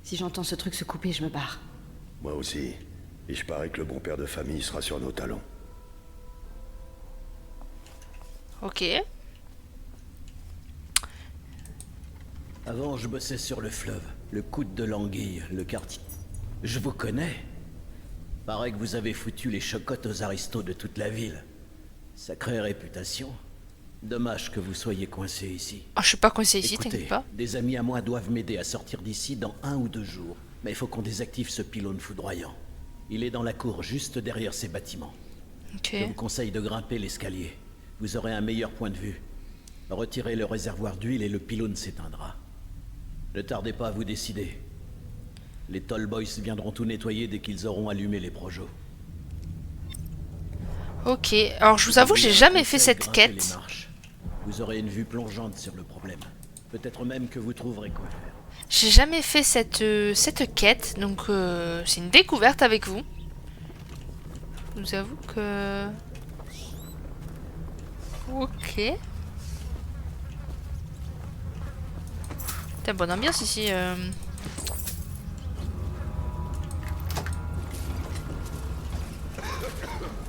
Si j'entends ce truc se couper, je me barre. Moi aussi. Et je parie que le bon père de famille sera sur nos talons. Ok. Avant, je bossais sur le fleuve, le coude de l'anguille, le quartier. Je vous connais. Paraît que vous avez foutu les chocottes aux aristos de toute la ville. Sacrée réputation. Dommage que vous soyez coincé ici. Oh, je suis pas coincé ici, Écoutez, t'inquiète pas. des amis à moi doivent m'aider à sortir d'ici dans 1 ou 2 jours. Mais il faut qu'on désactive ce pylône foudroyant. Il est dans la cour, juste derrière ces bâtiments. Ok. Je vous conseille de grimper l'escalier. Vous aurez un meilleur point de vue. Retirez le réservoir d'huile et le pylône s'éteindra. Ne tardez pas à vous décider. Les Tall Boys viendront tout nettoyer dès qu'ils auront allumé les projos. Ok. Alors, je vous avoue, j'ai jamais fait Conseil, cette grimpez les quête. marches. Vous aurez une vue plongeante sur le problème. Peut-être même que vous trouverez quoi faire. J'ai jamais fait cette quête, donc c'est une découverte avec vous. Je vous avoue que... Ok. T'as bonne ambiance ici.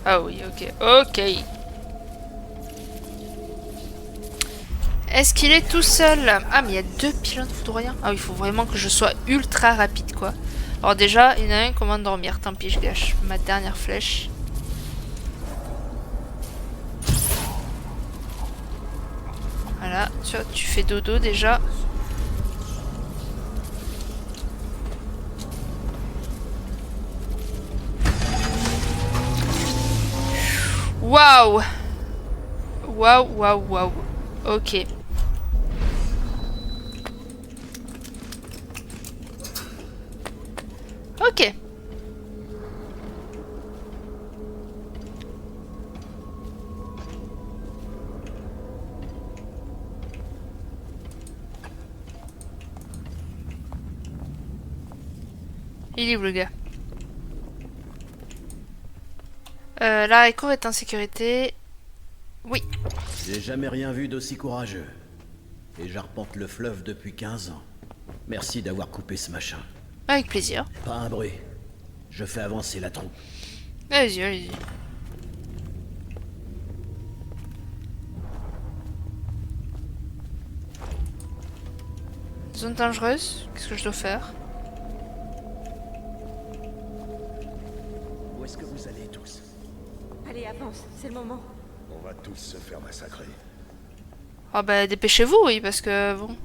Ah oui, ok. Ok. Est-ce qu'il est tout seul? Ah, mais il y a 2 pylônes foudroyants. Ah oui, il faut vraiment que je sois ultra rapide, quoi. Alors déjà, il y en a un, comment dormir? Tant pis, je gâche ma dernière flèche. Voilà, tu vois, tu fais dodo déjà. Waouh! Waouh, waouh, waouh. Ok. Ok. Il est où le gars? La cour est en sécurité. Oui. J'ai jamais rien vu d'aussi courageux. Et j'arpente le fleuve depuis 15 ans. Merci d'avoir coupé ce machin. Avec plaisir. Pas un bruit. Je fais avancer la troupe. Allez-y, allez-y. Zone dangereuse. Qu'est-ce que je dois faire? Où est-ce que vous allez tous? Allez, avance, c'est le moment. On va tous se faire massacrer. Ah bah dépêchez-vous, oui, parce que bon.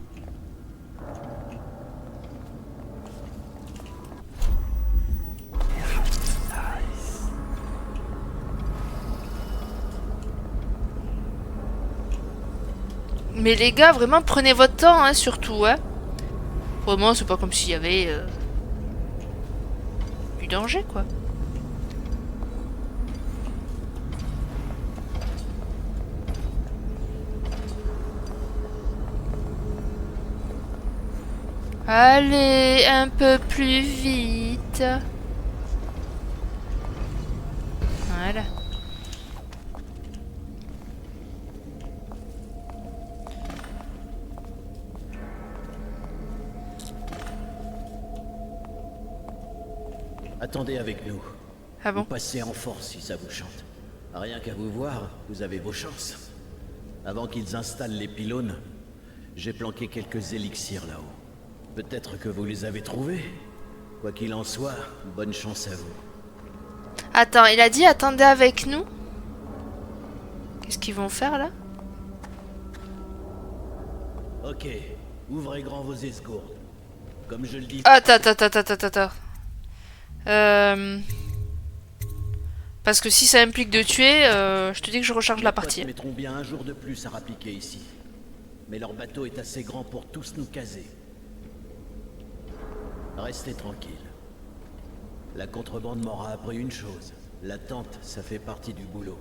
Mais les gars, vraiment, prenez votre temps, hein, surtout, hein. Vraiment, c'est pas comme s'il y avait du danger, quoi. Allez, un peu plus vite. Voilà. Attendez avec nous. Ah bon? Vous passez en force si ça vous chante. Rien qu'à vous voir, vous avez vos chances. Avant qu'ils installent les pylônes, j'ai planqué quelques élixirs là-haut. Peut-être que vous les avez trouvés. Quoi qu'il en soit, bonne chance à vous. Attends, il a dit attendez avec nous. Qu'est-ce qu'ils vont faire là? Ok, ouvrez grand vos esgourdes. Comme je le dis... Attends. Parce que si ça implique de tuer, je te dis que je recharge la partie. Ils mettront bien un jour de plus à rappliquer ici. Mais leur bateau est assez grand pour tous nous caser. Restez tranquille. La contrebande m'aura appris une chose. L'attente, ça fait partie du boulot.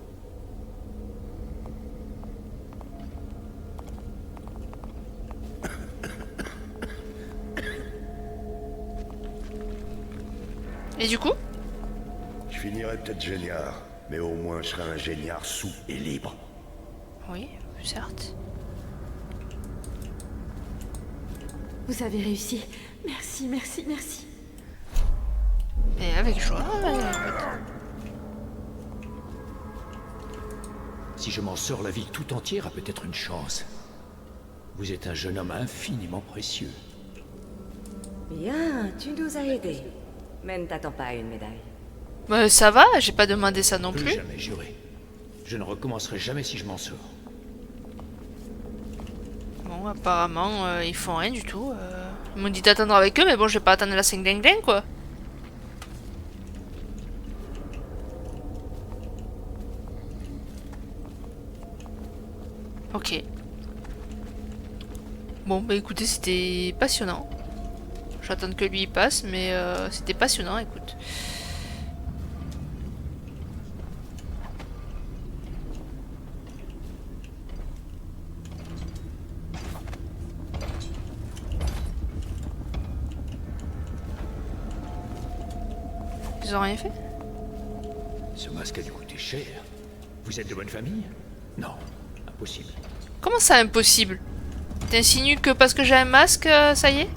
Et du coup? Je finirai peut-être géniard, mais au moins je serai un géniard sous et libre. Oui, certes. Vous avez réussi. Merci. Et avec joie. Si je m'en sors, la ville tout entière a peut-être une chance. Vous êtes un jeune homme infiniment précieux. Bien, tu nous as aidés. Mais ne t'attends pas à une médaille. Ça va, j'ai pas demandé ça non plus. Jamais, juré. Je ne recommencerai jamais si je m'en sors. Bon, apparemment, ils font rien du tout. Ils m'ont dit d'attendre avec eux, mais bon, je vais pas attendre la 5 ding ding, quoi. Ok. Bon, bah écoutez, c'était passionnant. J'attends que lui y passe, mais c'était passionnant, écoute. Ils ont rien fait? Ce masque a dû coûter cher. Vous êtes de bonne famille? Non, impossible. Comment ça, impossible? T'insinues que parce que j'ai un masque, ça y est?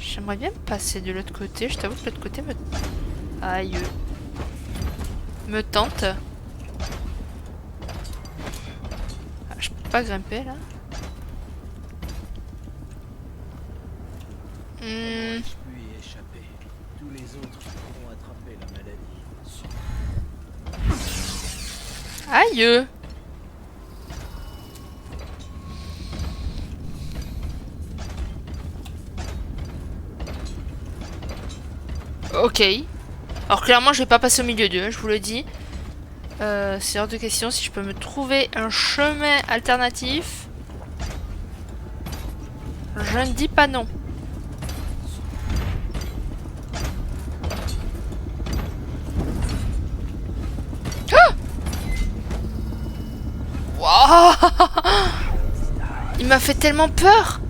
J'aimerais bien passer de l'autre côté. Je t'avoue que l'autre côté me... Aïe. Me tente. Ah, je peux pas grimper là. Je peux y échapper. Tous les autres pourront attraper la maladie. Aïe. Ok. Alors clairement je vais pas passer au milieu d'eux, je vous le dis. C'est hors de question. Si je peux me trouver un chemin alternatif, je ne dis pas non. Ah! Wow! Il m'a fait tellement peur.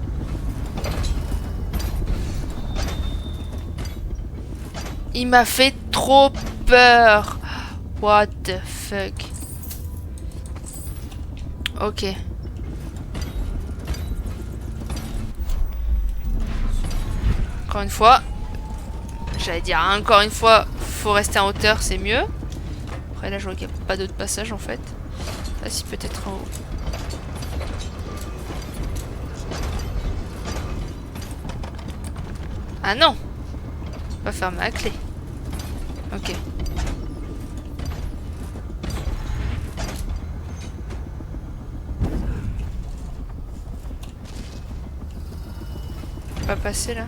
Il m'a fait trop peur. What the fuck. Ok. Encore une fois. J'allais dire encore une fois, faut rester en hauteur, c'est mieux. Après là je vois qu'il n'y a pas d'autre passage en fait. Là si peut-être en haut. Ah non! Pas fermer la clé. Ok. Pas passer là?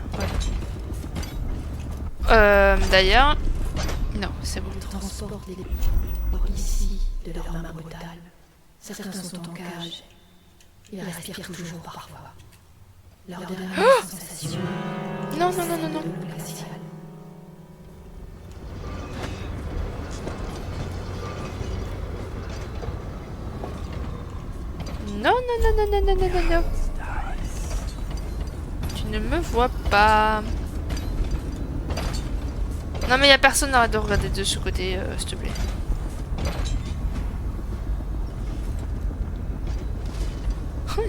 Ouais. D'ailleurs... Non, c'est bon. Transportent les corps ici de leurs mains brutales. Certains sont en cage. Ils respirent toujours parfois. Leur dernière sensation... Non, non, non, non, non. Non, non, non, non, non, non, non, non, non. Tu ne me vois pas. Non, mais y a personne, arrête de regarder de ce côté, s'il te plaît.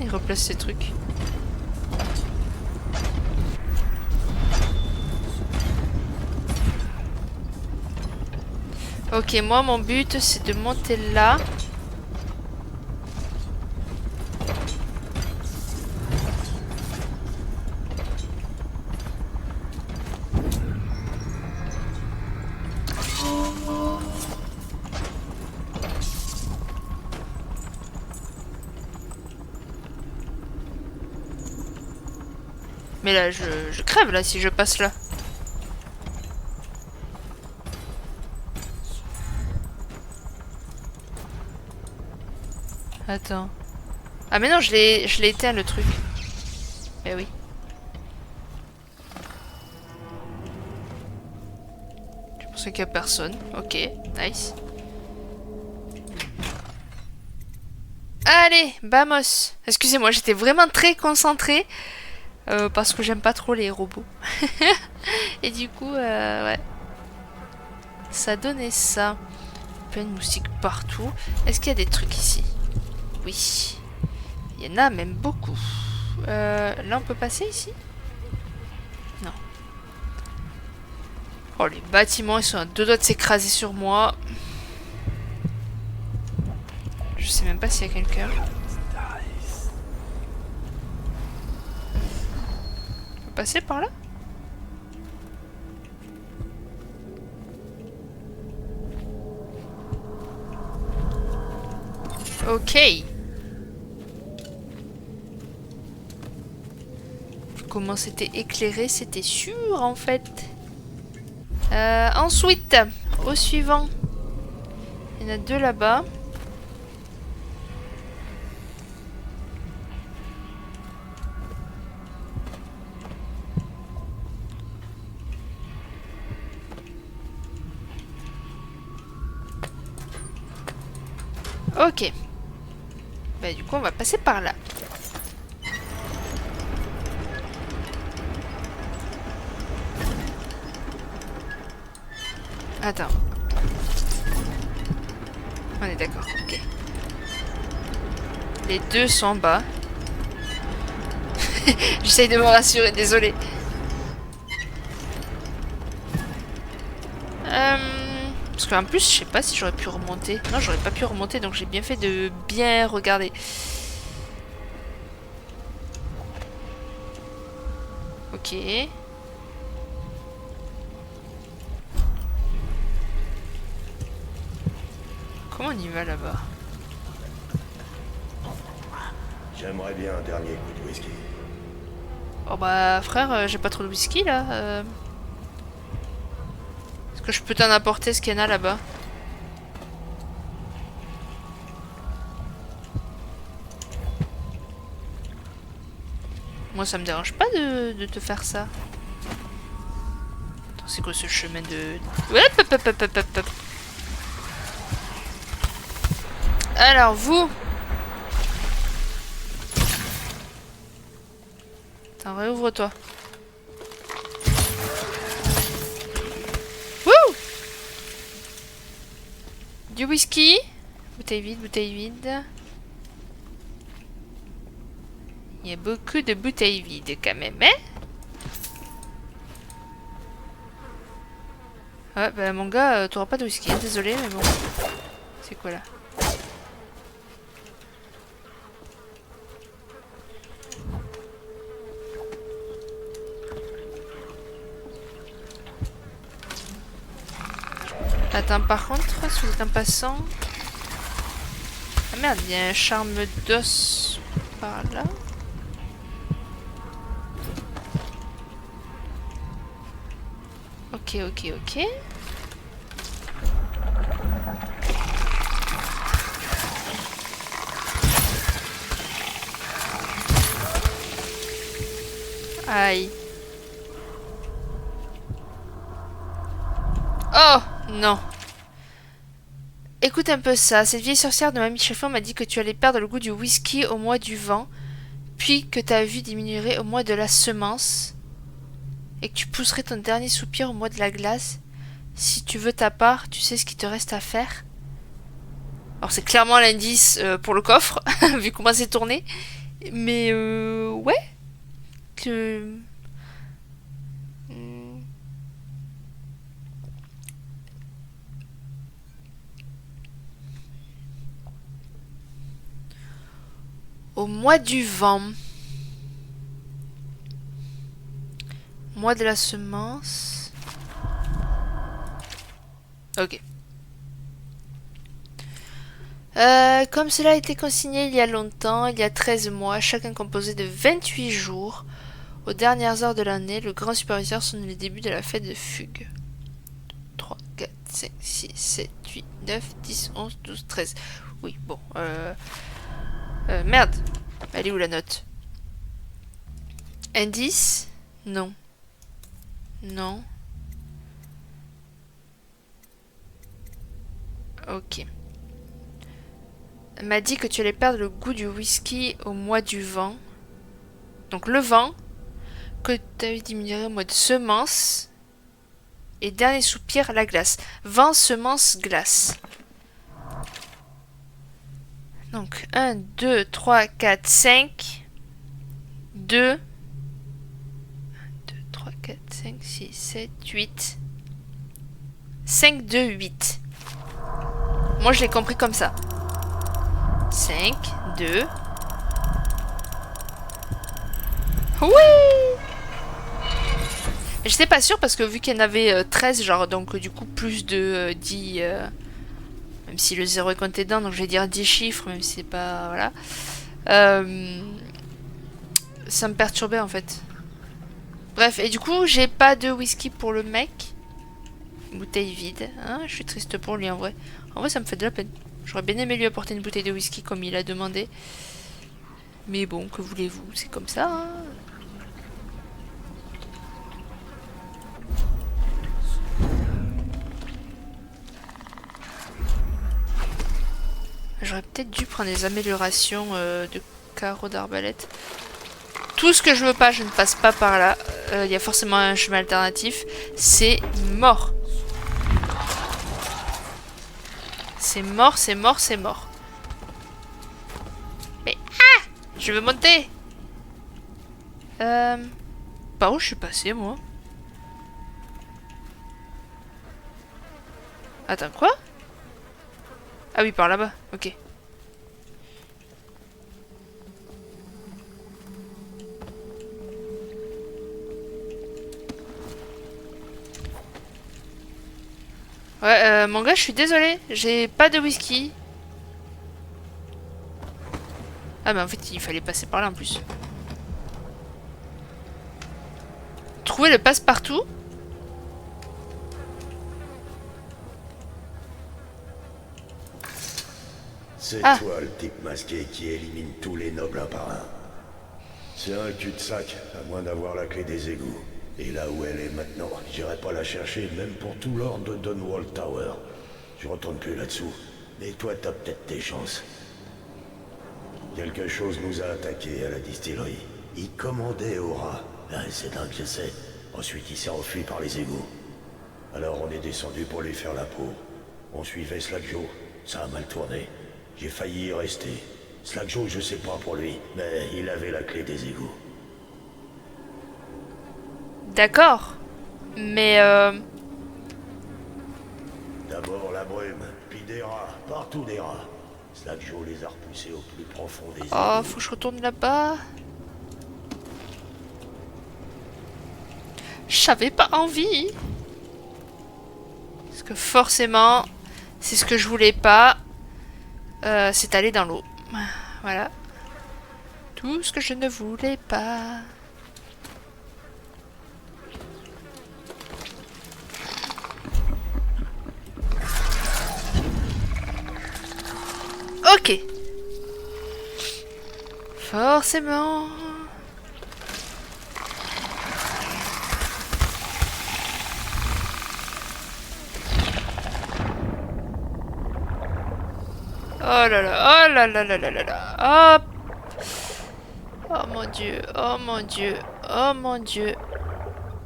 Il replace ses trucs. Ok, moi, mon but, c'est de monter là. Mais là, je crève, là, si je passe là. Attends. Ah mais non, je l'ai éteint, le truc. Eh oui. Je pensais qu'il n'y a personne. Ok, nice. Allez, vamos. Excusez-moi, j'étais vraiment très concentrée. Parce que j'aime pas trop les robots. Et du coup, ouais. Ça donnait ça. Plein de moustiques partout. Est-ce qu'il y a des trucs ici? Oui. Il y en a même beaucoup. Là, on peut passer ici? Non. Oh, les bâtiments, ils sont à deux doigts de s'écraser sur moi. Je sais même pas s'il y a quelqu'un. On peut passer par là? Ok. Comment c'était éclairé, c'était sûr en fait. Ensuite, au suivant. Il y en a deux là-bas. Ok. Bah du coup on va passer par là. Attends. On est d'accord, ok. Les deux sont en bas. J'essaye de me rassurer, désolé. Parce qu'en plus, je sais pas si j'aurais pu remonter. Non, j'aurais pas pu remonter, donc j'ai bien fait de bien regarder. Ok. Comment on y va là-bas? J'aimerais bien un dernier coup de whisky. Oh bah frère, j'ai pas trop de whisky là. Est-ce que je peux t'en apporter ce qu'il y en a là-bas? Moi ça me dérange pas de te faire ça. Attends, c'est quoi ce chemin de... Ouais, hop, hop, hop, hop, hop, hop. Alors vous... Attends, réouvre-toi. Wouh! Du whisky. Bouteille vide, bouteille vide. Il y a beaucoup de bouteilles vides quand même, hein? Ouais, bah mon gars, t'auras pas de whisky, hein, désolé, mais bon. C'est quoi là? Attends, par contre, si vous êtes un passant... Ah merde, il y a un charme d'os par là. Ok, ok, ok. Aïe. Oh non. Écoute un peu ça. Cette vieille sorcière de Mamie Chiffon m'a dit que tu allais perdre le goût du whisky au mois du vent, puis que ta vue diminuerait au mois de la semence, et que tu pousserais ton dernier soupir au mois de la glace. Si tu veux ta part, tu sais ce qu'il te reste à faire. Alors c'est clairement l'indice pour le coffre, vu comment c'est tourné. Mais ouais. Que... Au mois du vent. Mois de la semence. Ok. Comme cela a été consigné il y a longtemps, il y a 13 mois, chacun composé de 28 jours, aux dernières heures de l'année, le grand superviseur sonne le début de la fête de fugue. 3, 4, 5, 6, 7, 8, 9, 10, 11, 12, 13. Oui, bon. Merde. Elle est où la note? Indice? Non. Non. Ok. Elle m'a dit que tu allais perdre le goût du whisky au mois du vent. Donc le vent, que tu avais diminué au mois de semence. Et dernier soupir, la glace. Vent, semence, glace. Donc 1, 2, 3, 4, 5. 2. 1, 2, 3, 4, 5, 6, 7, 8. 5, 2, 8. Moi je l'ai compris comme ça. 5, 2. Oui! J'étais pas sûre parce que vu qu'il y en avait 13, genre, donc du coup plus de 10, même si le 0 est compté dedans, donc je vais dire 10 chiffres, même si c'est pas, voilà. Ça me perturbait en fait. Bref, et du coup, j'ai pas de whisky pour le mec. Bouteille vide, hein, je suis triste pour lui en vrai. En vrai, ça me fait de la peine. J'aurais bien aimé lui apporter une bouteille de whisky comme il a demandé. Mais bon, que voulez-vous, c'est comme ça, hein. J'aurais peut-être dû prendre des améliorations de carreaux d'arbalète. Tout ce que je veux pas, je ne passe pas par là. Il y a forcément un chemin alternatif. C'est mort. C'est mort, c'est mort, c'est mort. Mais ah! Je veux monter. Par où je suis passé, moi? Attends, quoi? Ah oui, par là-bas, ok. Ouais, mon gars, je suis désolée, j'ai pas de whisky. Ah, mais en fait, il fallait passer par là en plus. Trouver le passe-partout. C'est Ah. toi le type masqué qui élimine tous les nobles un par un. C'est un cul-de-sac, à moins d'avoir la clé des égouts. Et là où elle est maintenant, j'irai pas la chercher, même pour tout l'or de Dunwall Tower. Je retourne plus là-dessous. Mais toi, t'as peut-être tes chances. Quelque chose nous a attaqués à la distillerie. Il commandait au rat. Ah, c'est dingue, je sais. Ensuite, il s'est enfui par les égouts. Alors on est descendu pour lui faire la peau. On suivait Slackjaw. Ça a mal tourné. J'ai failli y rester. Slackjaw, je sais pas pour lui, mais il avait la clé des égouts. D'accord. Mais D'abord la brume, puis des rats, partout des rats. Slackjaw les a repoussés au plus profond des égouts. oh, faut que je retourne là-bas. J'avais pas envie. Parce que forcément, c'est ce que je voulais pas. C'est aller dans l'eau. Voilà. Tout ce que je ne voulais pas. Ok. Forcément. Oh là là, oh là là là là là là. Hop. Oh mon dieu, oh mon dieu, oh mon dieu.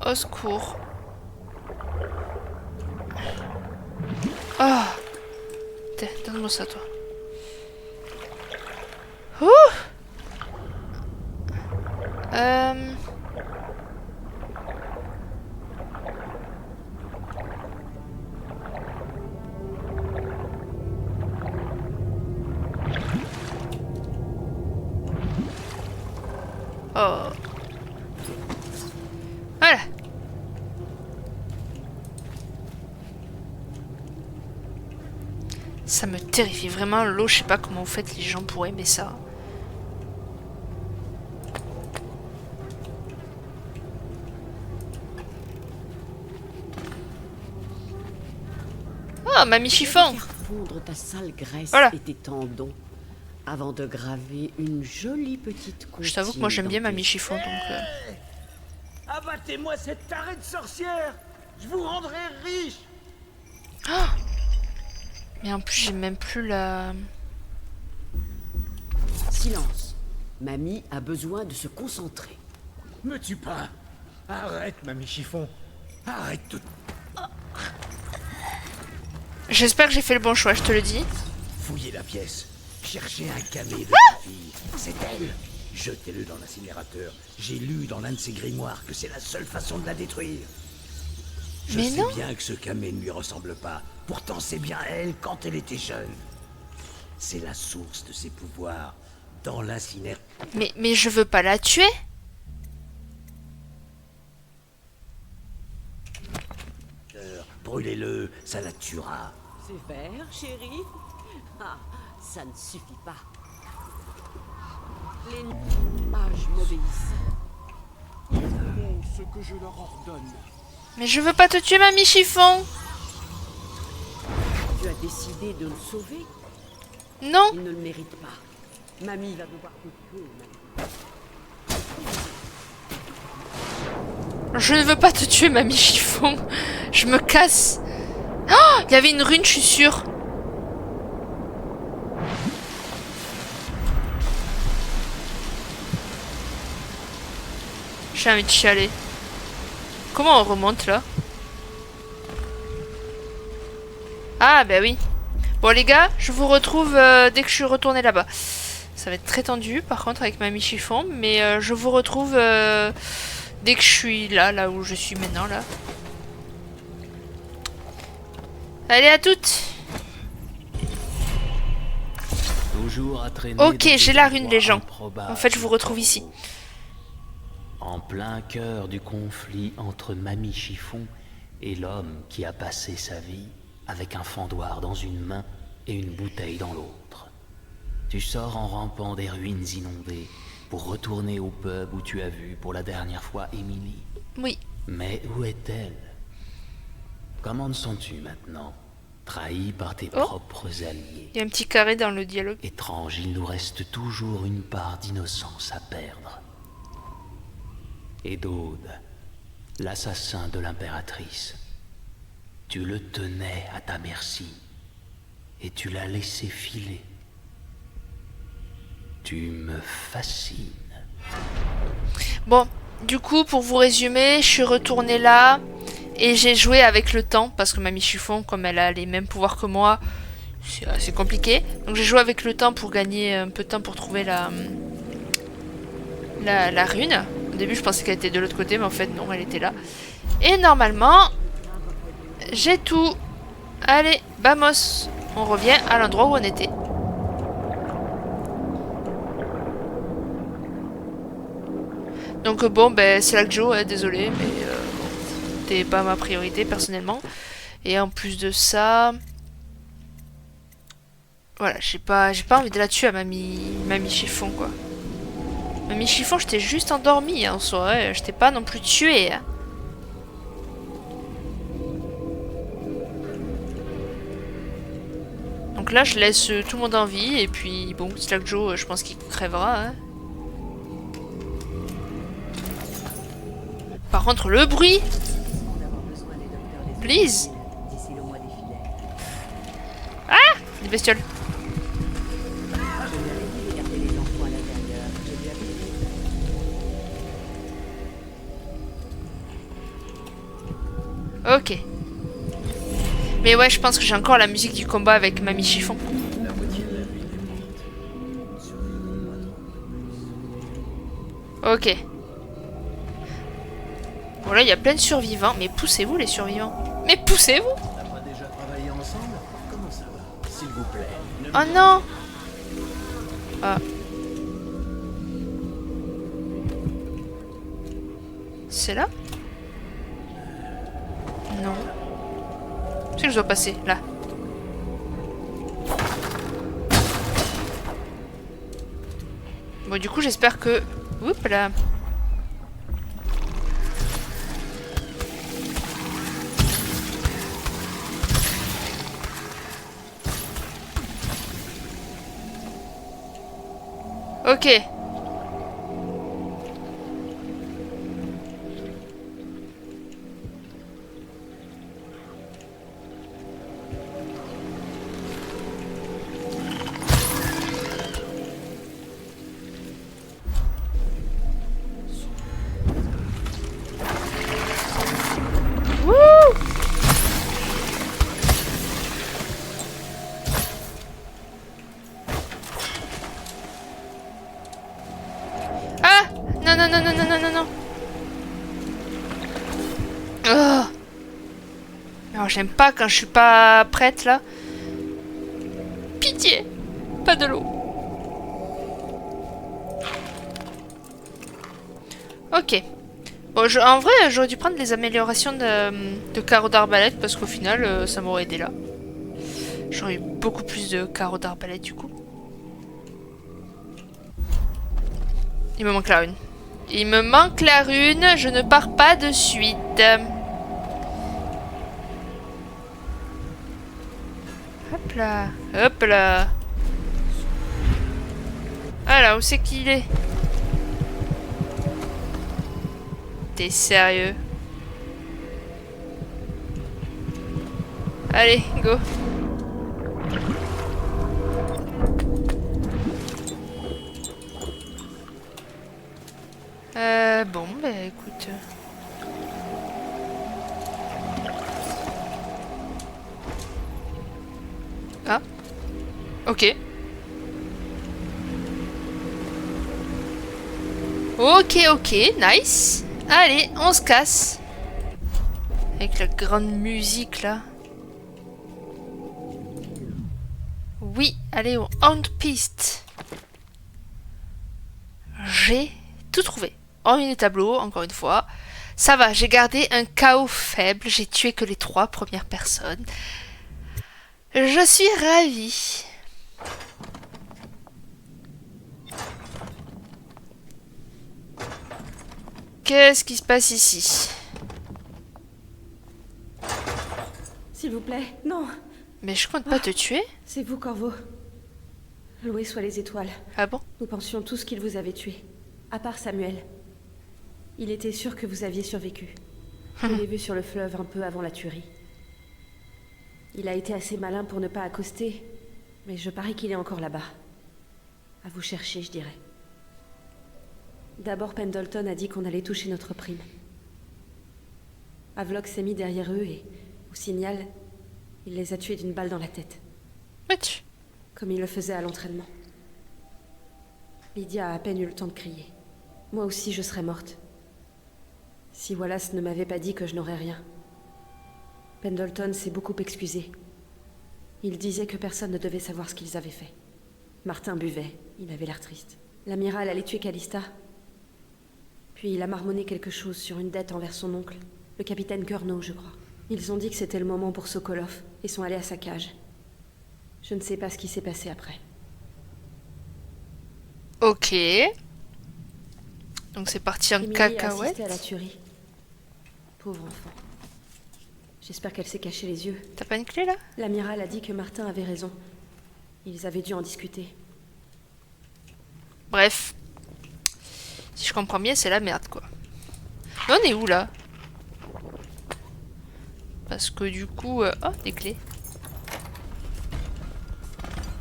Au secours. Oh. Tiens, donne-moi ça toi. Ouh. Oh. Voilà. Ça me terrifie vraiment l'eau, je sais pas comment vous faites les gens pour aimer ça. Oh, mamie chiffon. Faire fondre ta sale graisse Voilà. et tes tendons avant de graver une jolie petite comptine. Je t'avoue que moi j'aime bien dans mamie tes- chiffon donc. Abattez-moi cette tarée de sorcière! Je vous rendrai riche! Oh. Mais en plus j'ai même plus la. Silence. Mamie a besoin de se concentrer. Me tue pas! Arrête, mamie chiffon! Arrête tout! J'espère que j'ai fait le bon choix, je te le dis. Fouillez la pièce. Cherchez un camé de Ah ta fille. C'est elle. Jetez-le dans l'incinérateur. J'ai lu dans l'un de ses grimoires que c'est la seule façon de la détruire. Je Mais sais non. bien que ce camé ne lui ressemble pas. Pourtant, c'est bien elle quand elle était jeune. C'est la source de ses pouvoirs. Dans l'incinérateur. Mais je veux pas la tuer. Brûlez-le, ça la tuera. Sévère, chérie? Ah, ça ne suffit pas. Les mages m'obéissent. Ils feront ce que je leur ordonne. Mais je veux pas te tuer, mamie chiffon. Tu as décidé de le sauver? Non. Il ne le mérite pas. Mamie va devoir te tuer, mamie. Je ne veux pas te tuer, mamie chiffon. Je me casse. Oh, il y avait une rune, je suis sûre. J'ai envie de chialer. Comment on remonte là? Ah bah oui. Bon les gars, je vous retrouve dès que je suis retournée là-bas. Ça va être très tendu par contre avec mamie chiffon, mais je vous retrouve dès que je suis là où je suis maintenant là. Allez à toutes. Toujours à traîner Ok, dans j'ai des la rune endroits les gens. improbables. En fait je vous retrouve ici. En plein cœur du conflit entre Mamie Chiffon et l'homme qui a passé sa vie avec un fendoir dans une main et une bouteille dans l'autre. Tu sors en rampant des ruines inondées pour retourner au pub où tu as vu pour la dernière fois Émilie. Oui. Mais où est-elle? Comment sont-tu maintenant? Trahi par tes propres alliés. Il y a un petit carré dans le dialogue. Étrange, il nous reste toujours une part d'innocence à perdre. Et Daude, l'assassin de l'impératrice, tu le tenais à ta merci et tu l'as laissé filer. Tu me fascines. Bon, du coup, pour vous résumer, je suis retournée là et j'ai joué avec le temps parce que mamie chiffon, comme elle a les mêmes pouvoirs que moi, c'est assez compliqué. Donc j'ai joué avec le temps pour gagner un peu de temps pour trouver la rune. Au début, je pensais qu'elle était de l'autre côté, mais en fait, non, elle était là. Et normalement, j'ai tout. Allez, vamos. On revient à l'endroit où on était. Donc bon, ben c'est là que Joe, désolé, mais t'es pas ma priorité personnellement. Et en plus de ça... Voilà, j'ai pas envie de la tuer à Mamie Chiffon, quoi. Mamie Chiffon, je t'ai juste endormi, hein, en soi. Je t'ai pas non plus tué. Hein. Donc là, je laisse tout le monde en vie. Et puis, bon, Slack Joe, je pense qu'il crèvera. Hein. Par contre, le bruit... Please. Ah, des bestioles. Ok. Mais ouais, je pense que j'ai encore la musique du combat avec Mamie Chiffon. Ok. Bon là, il y a plein de survivants. Mais poussez-vous les survivants. Mais poussez-vous. On n'a pas déjà travaillé ensemble? Comment ça va? S'il vous plaît. Oh non. Ah. C'est là? Non. C'est que je dois passer, là. Bon, du coup, j'espère que... Oups là. Ok. Non. Oh. Alors j'aime pas quand je suis pas prête là. Pitié, pas de l'eau. Ok. Bon, en vrai, j'aurais dû prendre les améliorations de carreaux d'arbalète parce qu'au final, ça m'aurait aidé là. J'aurais eu beaucoup plus de carreaux d'arbalète du coup. Il me manque la rune. Il me manque la rune, je ne pars pas de suite. Hop là, hop là. Ah là, où c'est qu'il est? T'es sérieux? Allez, go. Bon, bah écoute. Ah. Ok. Ok, nice. Allez, on se casse. Avec la grande musique là. Oui, allez au Handpiste. J'ai tout trouvé. Hormis les tableaux, encore une fois. Ça va, j'ai gardé un chaos faible. J'ai tué que les 3 premières personnes. Je suis ravie. Qu'est-ce qui se passe ici? S'il vous plaît, non. Mais je compte pas te tuer. C'est vous, Corvo. Loué soient les étoiles. Ah bon? Nous pensions tous qu'il vous avait tué. À part Samuel. Il était sûr que vous aviez survécu. Je l'ai vu sur le fleuve un peu avant la tuerie. Il a été assez malin pour ne pas accoster, mais je parie qu'il est encore là-bas. À vous chercher, je dirais. D'abord, Pendleton a dit qu'on allait toucher notre prime. Havelock s'est mis derrière eux et, au signal, il les a tués d'une balle dans la tête. Comme il le faisait à l'entraînement. Lydia a à peine eu le temps de crier. Moi aussi, je serais morte. Si Wallace ne m'avait pas dit que je n'aurais rien. Pendleton s'est beaucoup excusé. Il disait que personne ne devait savoir ce qu'ils avaient fait. Martin buvait, il avait l'air triste. L'amiral allait tuer Callista. Puis il a marmonné quelque chose sur une dette envers son oncle, le capitaine Curnow, je crois. Ils ont dit que c'était le moment pour Sokolov et sont allés à sa cage. Je ne sais pas ce qui s'est passé après. Ok. Donc c'est parti en Emily a cacahuète. assisté à la tuerie. Pauvre enfant. J'espère qu'elle s'est cachée les yeux. T'as pas une clé là? L'amiral a dit que Martin avait raison. Ils avaient dû en discuter. Bref. Si je comprends bien, c'est la merde quoi. Mais on est où là? Parce que du coup... Oh, des clés.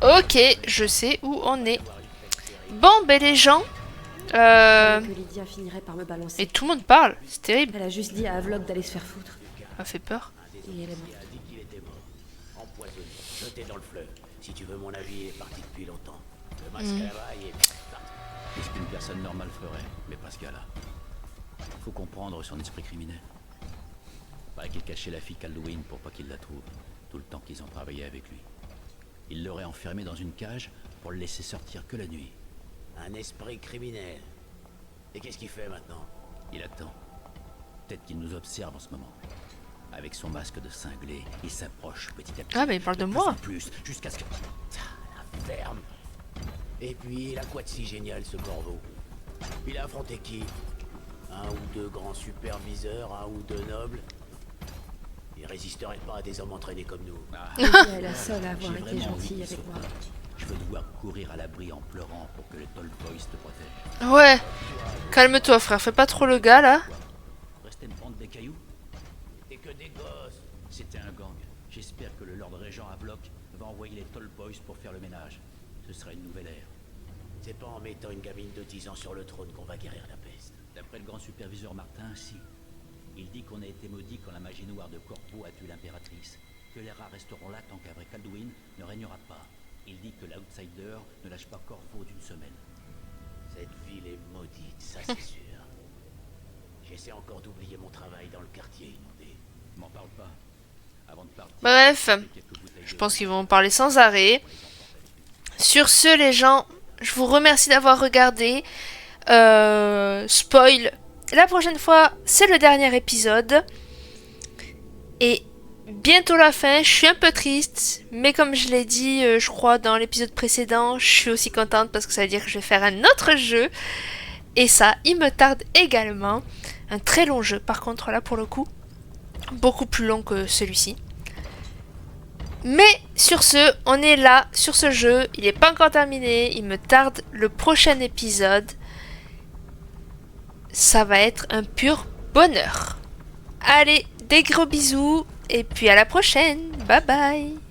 Ok, je sais où on est. Bon, ben les gens... Que Lydia finirait par me balancer. Et tout le monde parle, c'est terrible. Elle a juste dit à Havelock d'aller se faire foutre. Ça fait peur. Et elle est morte. Empoisonné, jeté dans le fleuve. Si tu veux mon avis, il est parti depuis longtemps. Le masque à la vaille est parti. C'est ce qu'une personne normale ferait, mais pas ce gars-là. Faut comprendre son esprit criminel. Paraît qu'il cachait la fille Kaldwin pour pas qu'il la trouve, tout le temps qu'ils ont travaillé avec lui. Il l'aurait enfermé dans une cage pour le laisser sortir que la nuit. Un esprit criminel. Et qu'est-ce qu'il fait maintenant? Il attend. Peut-être qu'il nous observe en ce moment. Avec son masque de cinglé, il s'approche petit à petit. Ah, mais il parle de moi. Plus, jusqu'à ce que... La ferme. Et puis, il a quoi de si génial, ce corbeau? Il a affronté qui? Un ou deux grands superviseurs, un ou deux nobles? Il résisterait pas à des hommes entraînés comme nous. Lydia est la seule à avoir été gentille avec moi. Je veux devoir courir à l'abri en pleurant pour que les Tall Boys te protègent. Ouais. Calme-toi frère, fais pas trop le gars là. Restez me prendre des cailloux? T'es que des gosses. C'était un gang. J'espère que le Lord Régent Havelock va envoyer les Tall Boys pour faire le ménage. Ce sera une nouvelle ère. C'est pas en mettant une gamine de 10 ans sur le trône qu'on va guérir la peste. D'après le grand superviseur Martin, si. Il dit qu'on a été maudit quand la magie noire de Corvo a tué l'impératrice. Que les rats resteront là tant qu'Avray Kaldwin ne régnera pas. Il dit que l'outsider ne lâche pas Corvo d'une semaine. Cette ville est maudite, ça c'est sûr. J'essaie encore d'oublier mon travail dans le quartier inondé. M'en parle pas. Avant de partir, Bref. Je pense qu'ils vont en parler sans arrêt. Sur ce les gens, je vous remercie d'avoir regardé. Spoil. La prochaine fois, c'est le dernier épisode. Et bientôt la fin, je suis un peu triste. Mais comme je l'ai dit, je crois, dans l'épisode précédent, je suis aussi contente parce que ça veut dire que je vais faire un autre jeu. Et ça, il me tarde également. Un très long jeu, par contre, là, pour le coup. Beaucoup plus long que celui-ci. Mais sur ce, on est là, sur ce jeu. Il n'est pas encore terminé. Il me tarde le prochain épisode. Ça va être un pur bonheur. Allez, des gros bisous et puis à la prochaine. Bye bye.